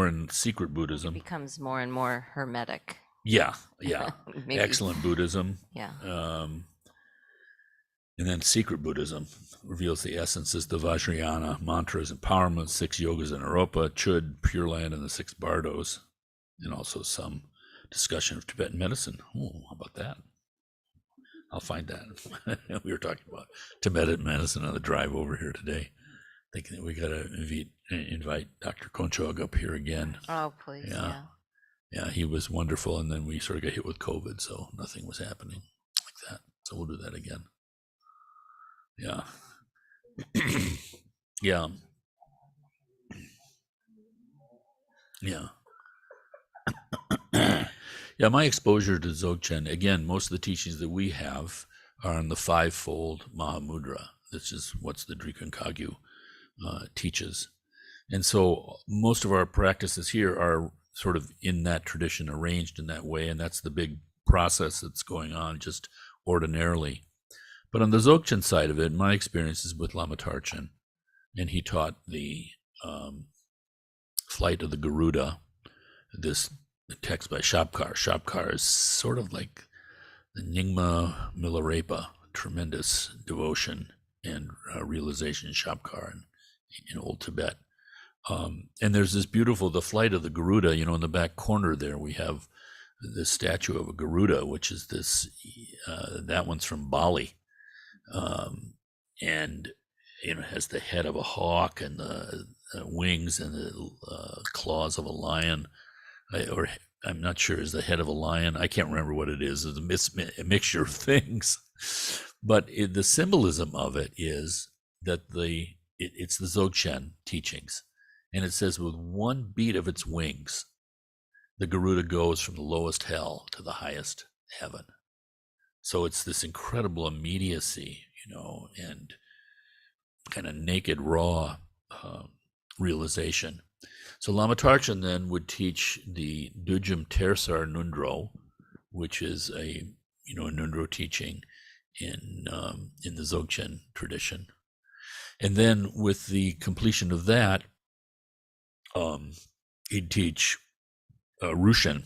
in secret It Buddhism. becomes more and more hermetic. Yeah, yeah. Maybe. Excellent Buddhism. Yeah. And then secret Buddhism reveals the essences, the Vajrayana, mantras, empowerment, 6 yogas in Aropa, Chud, Pure Land, and the 6 bardos, and also some discussion of Tibetan medicine. Oh, how about that? I'll find that. We were talking about Tibetan medicine on the drive over here today. Thinking that we got to invite Dr. Konchog up here again. Oh, please. Yeah. Yeah, he was wonderful. And then we sort of got hit with COVID, so nothing was happening like that. So we'll do that again. Yeah. Yeah. Yeah. Yeah, my exposure to Dzogchen, again, most of the teachings that we have are on the fivefold Mahamudra. This is what's the Drikun Kagyu teaches. And so most of our practices here are sort of in that tradition, arranged in that way. And that's the big process that's going on just ordinarily. But on the Dzogchen side of it, my experience is with Lama Tarchen. And he taught the Flight of the Garuda, this text by Shabkar. Shabkar is sort of like the Nyingma Milarepa, tremendous devotion and realization in Shabkar in Old Tibet. And there's this beautiful, the Flight of the Garuda, in the back corner there, we have this statue of a Garuda, which is this, that one's from Bali. And, has the head of a hawk and the wings and the claws of a lion, or I'm not sure, is the head of a lion. I can't remember what it is. It's a mixture of things. But the symbolism of it is that it's the Dzogchen teachings. And it says with one beat of its wings, the Garuda goes from the lowest hell to the highest heaven. So it's this incredible immediacy, and kind of naked, raw realization. So Lama Tarchen then would teach the Dujum Tersar Nundro, which is a Nundro teaching in the Dzogchen tradition. And then with the completion of that, he'd teach Rushen.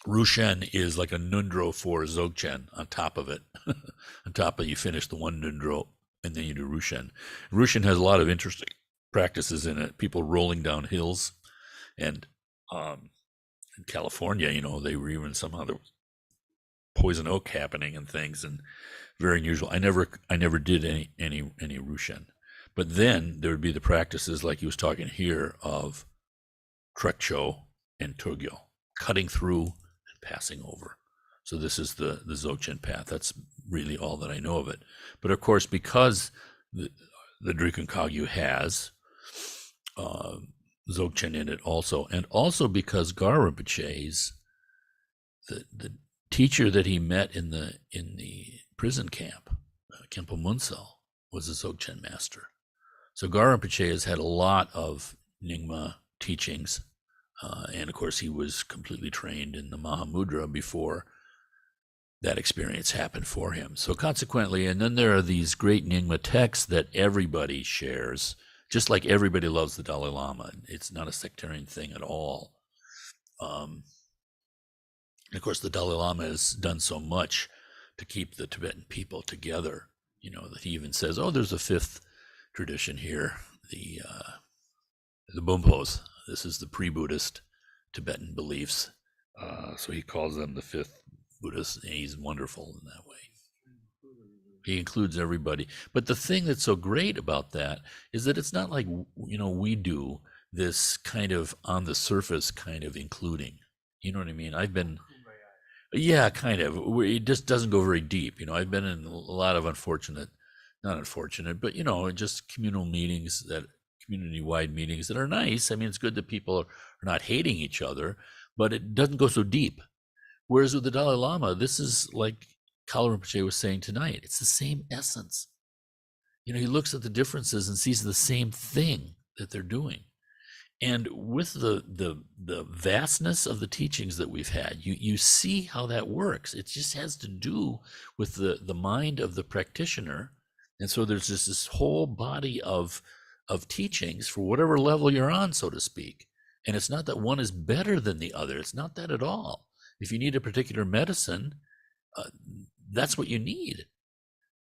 Rushen is like a Nundro for Dzogchen on top of it. On top of, you finish the one Nundro and then you do Rushen. Rushen has a lot of interesting practices in it. People rolling down hills, and in California, they were even somehow there was poison oak happening and things, and very unusual. I never did any Rushen, but then there would be the practices like he was talking here of Trekcho and Togyo, cutting through and passing over. So this is the Dzogchen path. That's really all that I know of it. But of course, because the Drikun Kagyu has Dzogchen in it also, and also because Gar Rinpoche's the teacher that he met in the prison camp, Khenpo Munsel, was a Dzogchen master. So Gar Rinpoche has had a lot of Nyingma teachings, and of course he was completely trained in the Mahamudra before that experience happened for him. So consequently, and then there are these great Nyingma texts that everybody shares, just like everybody loves the Dalai Lama. It's not a sectarian thing at all. And of course, the Dalai Lama has done so much to keep the Tibetan people together, that he even says, oh, there's a fifth tradition here, the Bumpos. This is the pre-Buddhist Tibetan beliefs. So he calls them the fifth Buddhist, and he's wonderful in that way. He includes everybody. But the thing that's so great about that is that it's not like, we do this kind of on the surface kind of including. You know what I mean? I've been, yeah, kind of. It just doesn't go very deep. I've been in a lot of not unfortunate, but, just communal meetings, that community-wide meetings that are nice. I mean, it's good that people are not hating each other, but it doesn't go so deep. Whereas with the Dalai Lama, this is like Kalu Rinpoche was saying tonight. It's the same essence. He looks at the differences and sees the same thing that they're doing. And with the vastness of the teachings that we've had, you see how that works. It just has to do with the mind of the practitioner. And so there's just this whole body of teachings for whatever level you're on, so to speak. And it's not that one is better than the other. It's not that at all. If you need a particular medicine, that's what you need.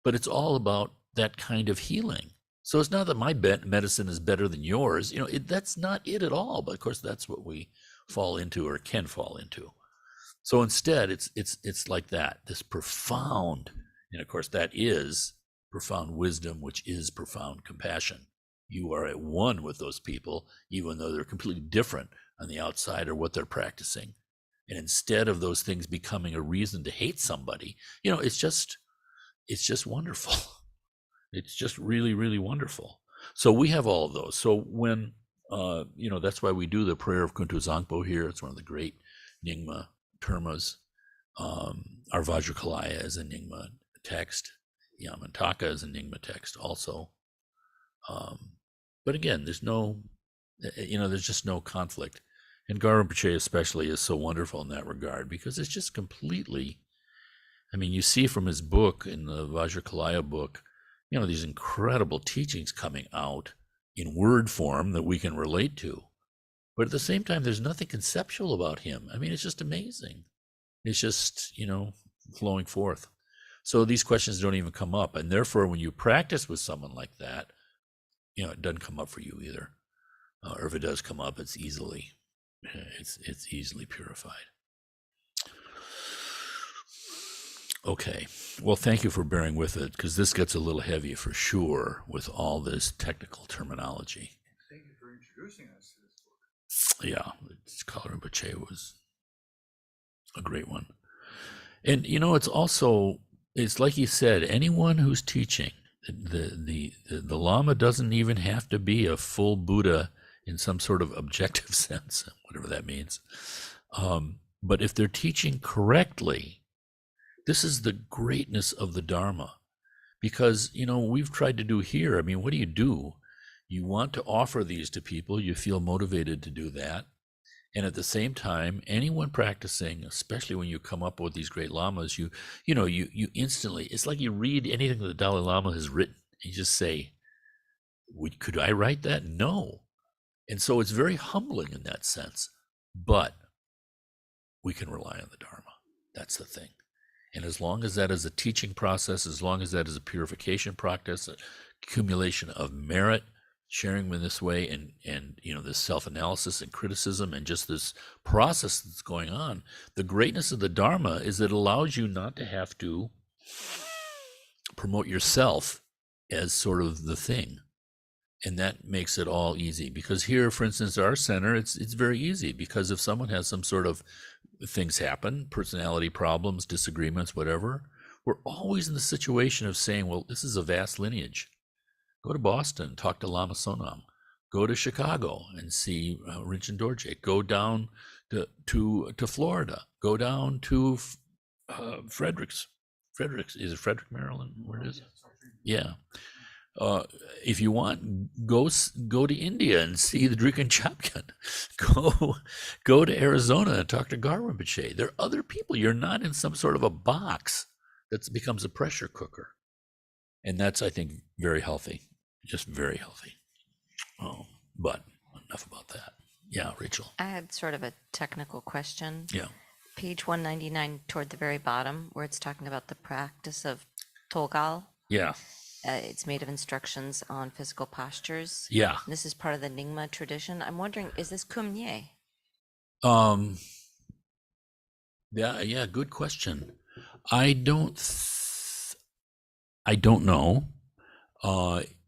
But it's all about that kind of healing. So it's not that my medicine is better than yours. That's not it at all. But of course, that's what we fall into or can fall into. So instead, it's like that. This profound, and of course, that is profound wisdom, which is profound compassion. You are at one with those people, even though they're completely different on the outside or what they're practicing. And instead of those things becoming a reason to hate somebody, it's just wonderful. It's just really, really wonderful. So we have all of those. So when, that's why we do the prayer of Kuntu Zangpo here. It's one of the great Nyingma termas. Our Vajrakalaya is a Nyingma text. Yamantaka is a Nyingma text also. But again, there's just no conflict. And Rinpoche especially is so wonderful in that regard because it's just completely, you see from his book, in the Vajrakalaya book, these incredible teachings coming out in word form that we can relate to. But at the same time, there's nothing conceptual about him. It's just amazing. It's just, flowing forth. So these questions don't even come up. And therefore, when you practice with someone like that, it doesn't come up for you either. Or if it does come up, it's easily purified. Okay. Well, thank you for bearing with it, because this gets a little heavy for sure with all this technical terminology. Thank you for introducing us to this book. Yeah, Kalu Rinpoche was a great one. And it's like you said, anyone who's teaching, the Lama doesn't even have to be a full Buddha in some sort of objective sense, whatever that means. But if they're teaching correctly, this is the greatness of the Dharma. Because, we've tried to do here, what do? You want to offer these to people, you feel motivated to do that. And at the same time, anyone practicing, especially when you come up with these great lamas, you instantly, it's like you read anything that the Dalai Lama has written. You just say, could I write that? No. And so it's very humbling in that sense. But we can rely on the Dharma. That's the thing. And as long as that is a teaching process, as long as that is a purification practice, accumulation of merit, sharing in this way, and this self-analysis and criticism and just this process that's going on, the greatness of the Dharma is that it allows you not to have to promote yourself as sort of the thing. And that makes it all easy. Because here, for instance, our center, it's very easy, because if someone has some sort of things happen, personality problems, disagreements, whatever, we're always in the situation of saying, well, this is a vast lineage. Go to Boston, talk to Lama Sonam. Go to Chicago and see Rinchen Dorje. Go down to Florida. Go down to Fredericks. Is it Frederick, Maryland? Where it is? Yeah. If you want, go to India and see the Drikan Chapkan. Go to Arizona and talk to Rinpoche. There are other people. You're not in some sort of a box that becomes a pressure cooker. And that's, I think, very healthy. Just very healthy. Oh, but enough about that. Yeah, Rachel. I had sort of a technical question. Yeah. Page 199 toward the very bottom, where it's talking about the practice of Tolgal. Yeah. It's made of instructions on physical postures. Yeah. And this is part of the Nyingma tradition. I'm wondering, is this Kumye? Yeah, good question. I don't know.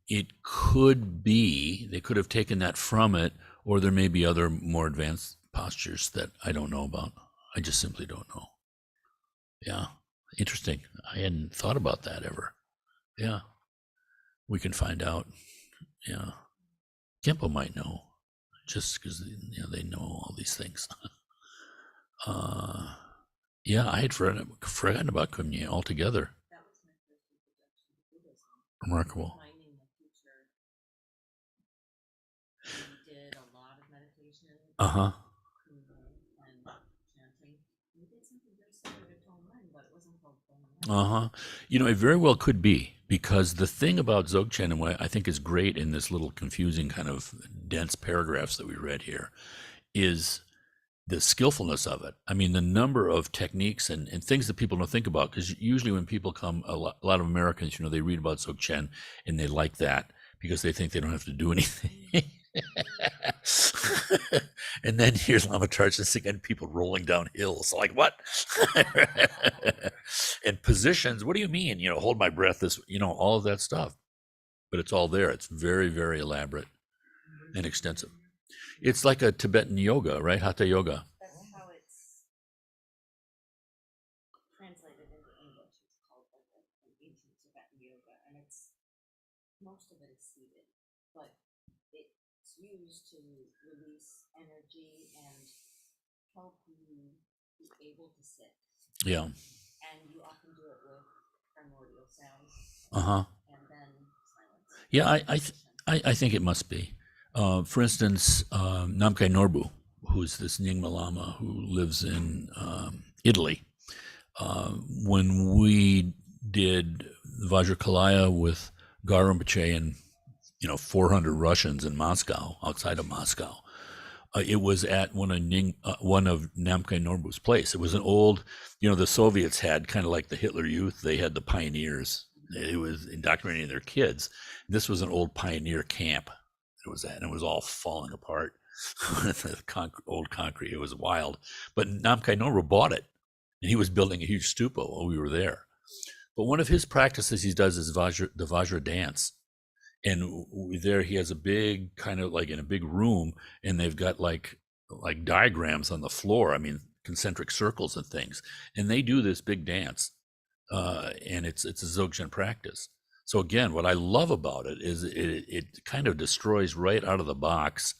It could be, they could have taken that from it, or there may be other more advanced postures that I don't know about. I just simply don't know. Yeah, interesting. I hadn't thought about that ever. Yeah, we can find out. Yeah, Kempo might know, just because they know all these things. Yeah, I had forgotten about Kumye altogether. Remarkable. Uh-huh. Uh-huh. You know, it very well could be, because the thing about Dzogchen and what I think is great in this little confusing kind of dense paragraphs that we read here is the skillfulness of it. I mean, the number of techniques and things that people don't think about, because usually when people come, a lot of Americans, you know, they read about Dzogchen and they like that because they think they don't have to do anything. And then here's Lama Tarchin and people rolling down hills. Like, what? And positions, what do you mean? You know, hold my breath, this, you know, all of that stuff. But it's all there. It's very, very elaborate and extensive. It's like a Tibetan yoga, right? Hatha yoga. That's how it's translated into English. It's called like an ancient Tibetan yoga, and it's most of it is seated, but it's used to release energy and help you be able to sit. Yeah. And you often do it with primordial sounds. Uh-huh. And then silence. Yeah, I think it must be. For instance, Namkhai Norbu, who's this Nyingma Lama who lives in Italy. When we did Vajrakalaya with Gar Rinpoche and 400 Russians in Moscow, outside of Moscow, it was at one of Namkhai Norbu's place. It was an old, the Soviets had kind of like the Hitler Youth. They had the pioneers. It was indoctrinating their kids. This was an old pioneer camp. It was that, and it was all falling apart. Old concrete. It was wild. But Namkhai Norbu bought it, and he was building a huge stupa while we were there. But one of his practices he does is the Vajra dance. And there he has a big, kind of like in a big room, and they've got like diagrams on the floor. I mean, concentric circles and things. And they do this big dance, and it's a Dzogchen practice. So again, what I love about it is it kind of destroys right out of the box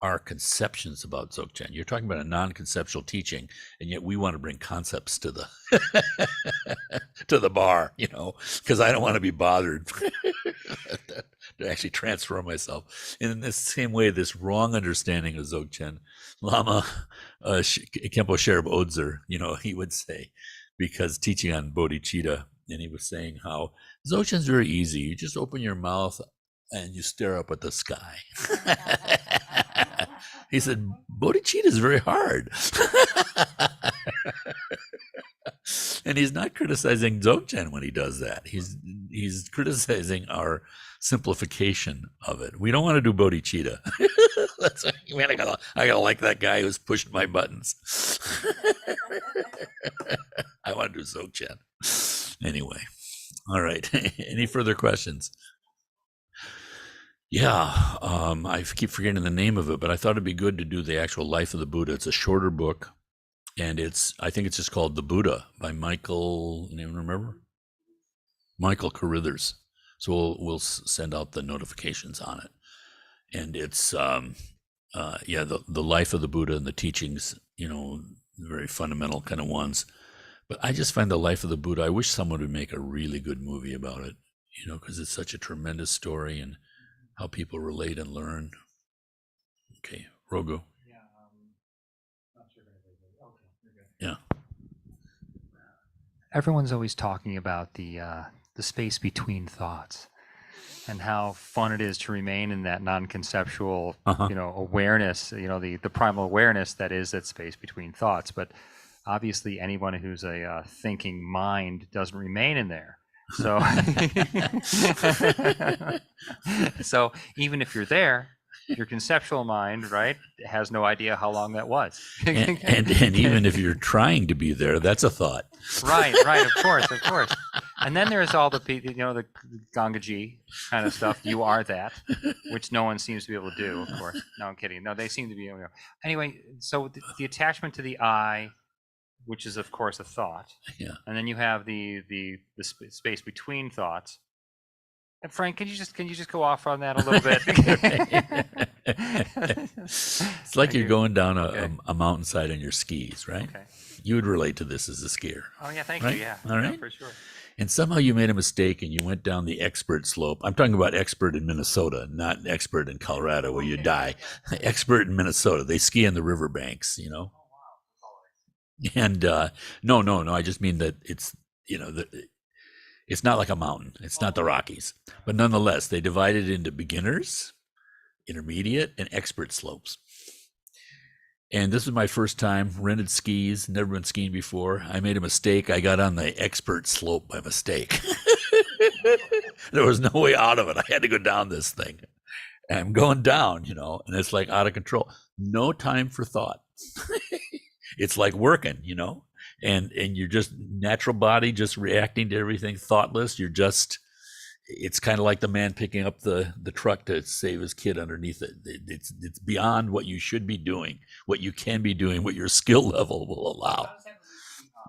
our conceptions about Dzogchen. You're talking about a non-conceptual teaching, and yet we want to bring concepts to the to the bar, because I don't want to be bothered to actually transform myself. And in this same way, this wrong understanding of Dzogchen, Lama Khenpo Sherab Odzer, he would say, because teaching on bodhicitta, and he was saying how Dzogchen's very easy. You just open your mouth and you stare up at the sky. He said, bodhicitta is very hard. And he's not criticizing Dzogchen when he does that. He's criticizing our simplification of it. We don't want to do bodhicitta. That's man, I gotta like that guy who's pushing my buttons. I want to do Dzogchen. Anyway, all right. Any further questions? Yeah, I keep forgetting the name of it, but I thought it'd be good to do the actual life of the Buddha. It's a shorter book, and I think it's just called The Buddha by Michael. Anyone remember? Michael Carithers. So we'll send out the notifications on it, and it's the life of the Buddha and the teachings. Very fundamental kind of ones. But I just find the life of the Buddha. I wish someone would make a really good movie about it. Because it's such a tremendous story and how people relate and learn. Okay, Rogo. Yeah, not sure. Okay, you're good. Yeah. Everyone's always talking about the space between thoughts and how fun it is to remain in that non-conceptual, awareness, the primal awareness that is that space between thoughts. But obviously anyone who's a thinking mind doesn't remain in there. So, so even if you're there, your conceptual mind, right, has no idea how long that was. and even if you're trying to be there, that's a thought. Right, of course. And then there's all the the Gangaji kind of stuff. You are that, which no one seems to be able to do, of course. No, I'm kidding. No, they seem to be able to. Anyway, so the attachment to the I, which is of course a thought. Yeah. And then you have the space between thoughts. And Frank, can you just go off on that a little bit? It's like you're going down a mountainside on your skis, right? Okay. You would relate to this as a skier. Oh yeah, thank right? you. Yeah. All right. Yeah, for sure. And somehow you made a mistake and you went down the expert slope. I'm talking about expert in Minnesota, not expert in Colorado where you die. Expert in Minnesota. They ski on the riverbanks, you know. And no. I just mean that it's, you know, it's not like a mountain. It's not the Rockies. But nonetheless, they divide it into beginners, intermediate, and expert slopes. And this was my first time, rented skis, never been skiing before. I made a mistake. I got on the expert slope by mistake. There was no way out of it. I had to go down this thing. And I'm going down, you know, and it's like out of control. No time for thought. It's like working, you know, and you're just natural body, just reacting to everything, thoughtless. You're just, it's kind of like the man picking up the truck to save his kid underneath it. It's beyond what you should be doing, what you can be doing, what your skill level will allow.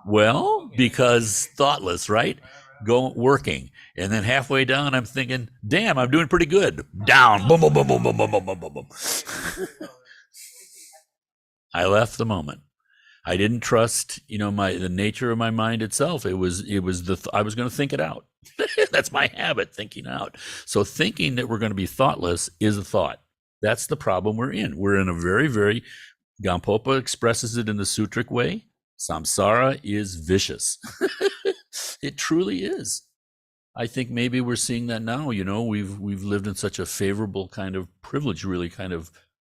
Well, because thoughtless, right? Working. And then halfway down, I'm thinking, damn, I'm doing pretty good. Down. Boom, boom, boom, boom, boom, boom, boom, boom, boom, boom. I left the moment. I didn't trust, you know, the nature of my mind itself. I was going to think it out. That's my habit, thinking out. So thinking that we're going to be thoughtless is a thought. That's the problem we're in. We're in a very, very, Gampopa expresses it in the sutric way. Samsara is vicious. It truly is. I think maybe we're seeing that now. You know, we've lived in such a favorable kind of privilege, really kind of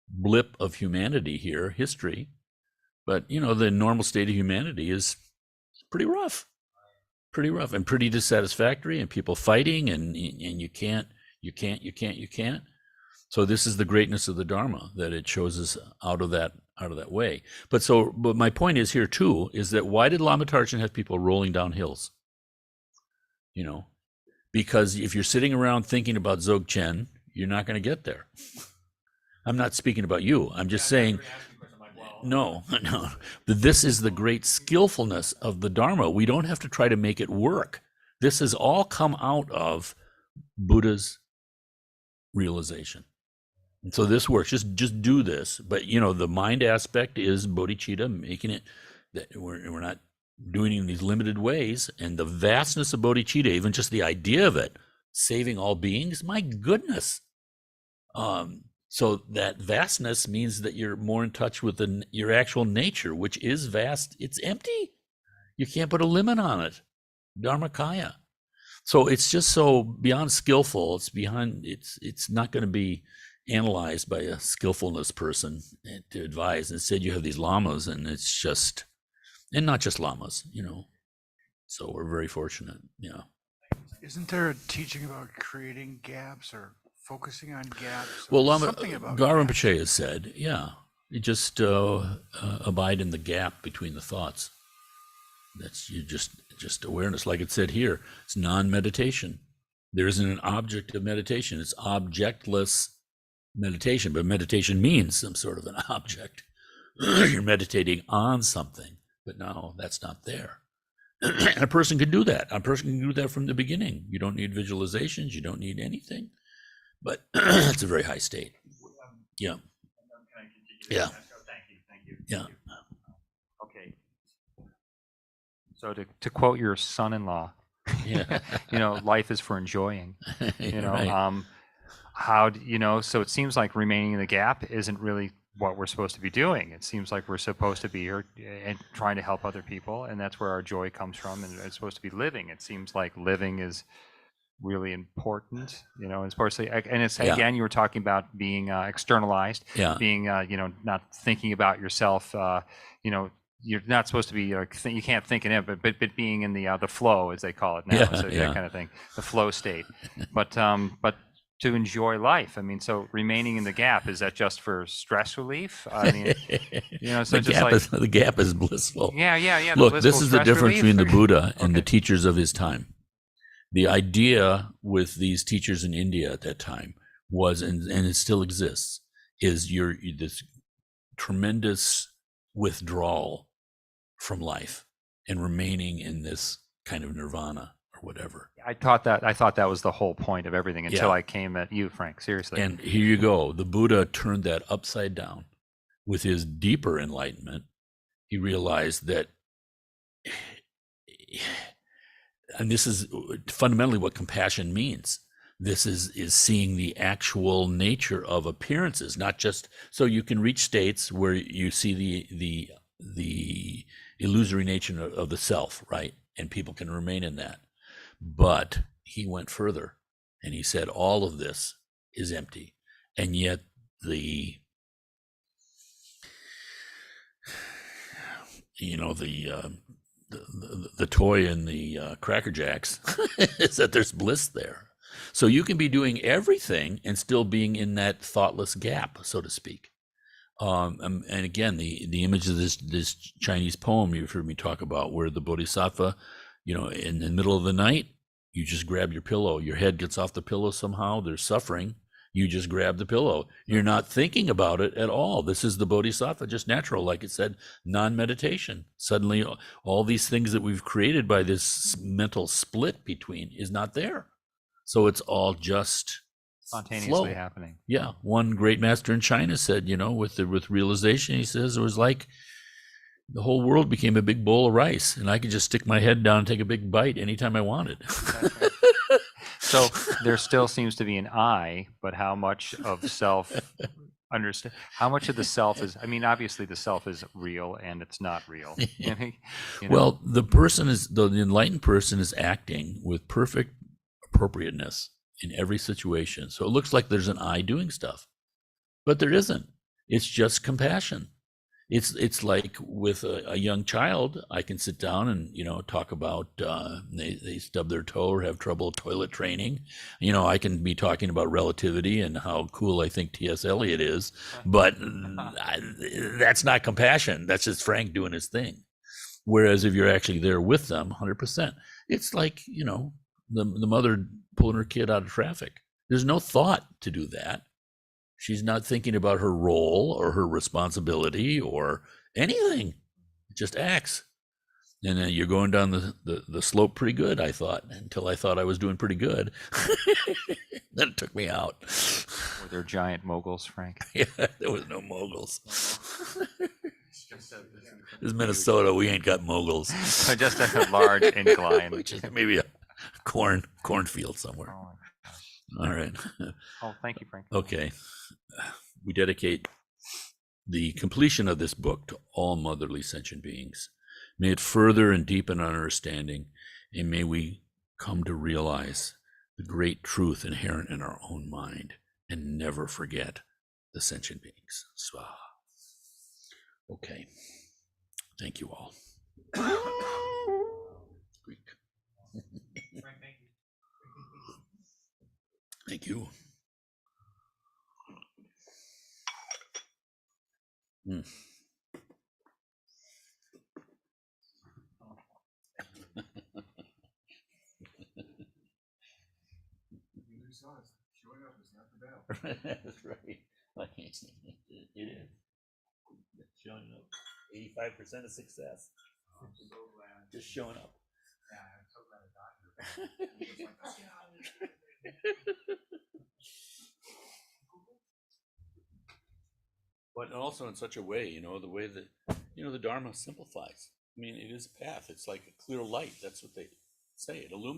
blip of humanity here, history. But, you know, the normal state of humanity is pretty rough and pretty dissatisfactory, and people fighting, and you can't. So this is the greatness of the Dharma, that it shows us out of that way. But my point is here too, is that why did Lama Tarchin have people rolling down hills? You know, because if you're sitting around thinking about Dzogchen, you're not going to get there. I'm not speaking about you. I'm just saying, no. But this is the great skillfulness of the Dharma. We don't have to try to make it work. This has all come out of Buddha's realization. And so this works. Just do this. But, you know, the mind aspect is bodhicitta, making it that we're not doing it in these limited ways. And the vastness of bodhicitta, even just the idea of it, saving all beings, my goodness. So that vastness means that you're more in touch with your actual nature, which is vast. It's empty. You can't put a limit on it. Dharmakaya. So it's just so beyond skillful. It's not going to be analyzed by a skillfulness person to advise. Instead, you have these lamas, and it's just, and not just lamas, you know. So we're very fortunate. Yeah. Isn't there a teaching about creating gaps or focusing on gaps? Well, Rinpoche has said, yeah, you just abide in the gap between the thoughts. That's you just awareness, like it said here. It's non-meditation. There isn't an object of meditation. It's objectless meditation, but meditation means some sort of an object. You're meditating on something, but no, that's not there. And a person can do that. A person can do that from the beginning. You don't need visualizations. You don't need anything. But it's a very high state. Yeah. Yeah. Thank you. Yeah. Okay. So to quote your son-in-law, Yeah. you know, life is for enjoying. You know, Right. how do, you know? So it seems like remaining in the gap isn't really what we're supposed to be doing. It seems like we're supposed to be here and trying to help other people, and that's where our joy comes from. And it's supposed to be living. It seems like living is really important, you know, especially, and it's again, you were talking about being externalized, being, you know, not thinking about yourself, you know, you're not supposed to be, you can't think in it, but being in the flow, as they call it now, so that kind of thing, the flow state, but to enjoy life. I mean, so remaining in the gap, is that just for stress relief? I mean, you know, so the gap is blissful. Yeah. Look, this is the difference between the Buddha and the teachers of his time. The idea with these teachers in India at that time was, and it still exists, is this tremendous withdrawal from life and remaining in this kind of nirvana or whatever. I thought that was the whole point of everything until I came at you, Frank. Seriously. And here you go. The Buddha turned that upside down. With his deeper enlightenment, he realized that and this is fundamentally what compassion means. This is seeing the actual nature of appearances, not just so you can reach states where you see the illusory nature of the self, right? And people can remain in that. But he went further and he said all of this is empty. And yet the toy in the Cracker Jacks is that there's bliss there. So you can be doing everything and still being in that thoughtless gap, so to speak. And again, the image of this Chinese poem you've heard me talk about, where the Bodhisattva, in the middle of the night, you just grab your pillow. Your head gets off the pillow somehow. There's suffering. You just grab the pillow. You're not thinking about it at all. This is the Bodhisattva, just natural, like it said, non-meditation. Suddenly, all these things that we've created by this mental split between is not there. So it's all just spontaneously happening. Yeah. One great master in China said, with realization, he says it was like the whole world became a big bowl of rice, and I could just stick my head down and take a big bite anytime I wanted. So there still seems to be an I, but how much of self understand? How much of the self is? I mean, obviously the self is real and it's not real. Well, the enlightened person is acting with perfect appropriateness in every situation. So it looks like there's an I doing stuff, but there isn't. It's just compassion. It's like with a young child, I can sit down and, talk about they stub their toe or have trouble toilet training. I can be talking about relativity and how cool I think T.S. Eliot is, but that's not compassion. That's just Frank doing his thing. Whereas if you're actually there with them 100%, it's like, the mother pulling her kid out of traffic. There's no thought to do that. She's not thinking about her role or her responsibility or anything. It just acts. And then you're going down the slope pretty good, I thought, until I thought I was doing pretty good. Then it took me out. Were there giant moguls, Frank? Yeah, there was no moguls. This is Minnesota. We ain't got moguls. Just a large incline. Which is maybe a cornfield somewhere. Oh, all right. Oh, thank you, Frank. Okay. We dedicate the completion of this book to all motherly sentient beings. May it further and deepen our understanding, and may we come to realize the great truth inherent in our own mind and never forget the sentient beings. Swaha. Okay. Thank you all. Greek. Thank you. Mm. Showing up is not the battle. That's right. It is. Showing up. 85% of success. I'm so glad. Just showing up. Yeah, I'm so glad I got here. He was like, let's get out of here. But also in such a way, the way that, the Dharma simplifies. I mean, it is a path. It's like a clear light. That's what they say. It illuminates.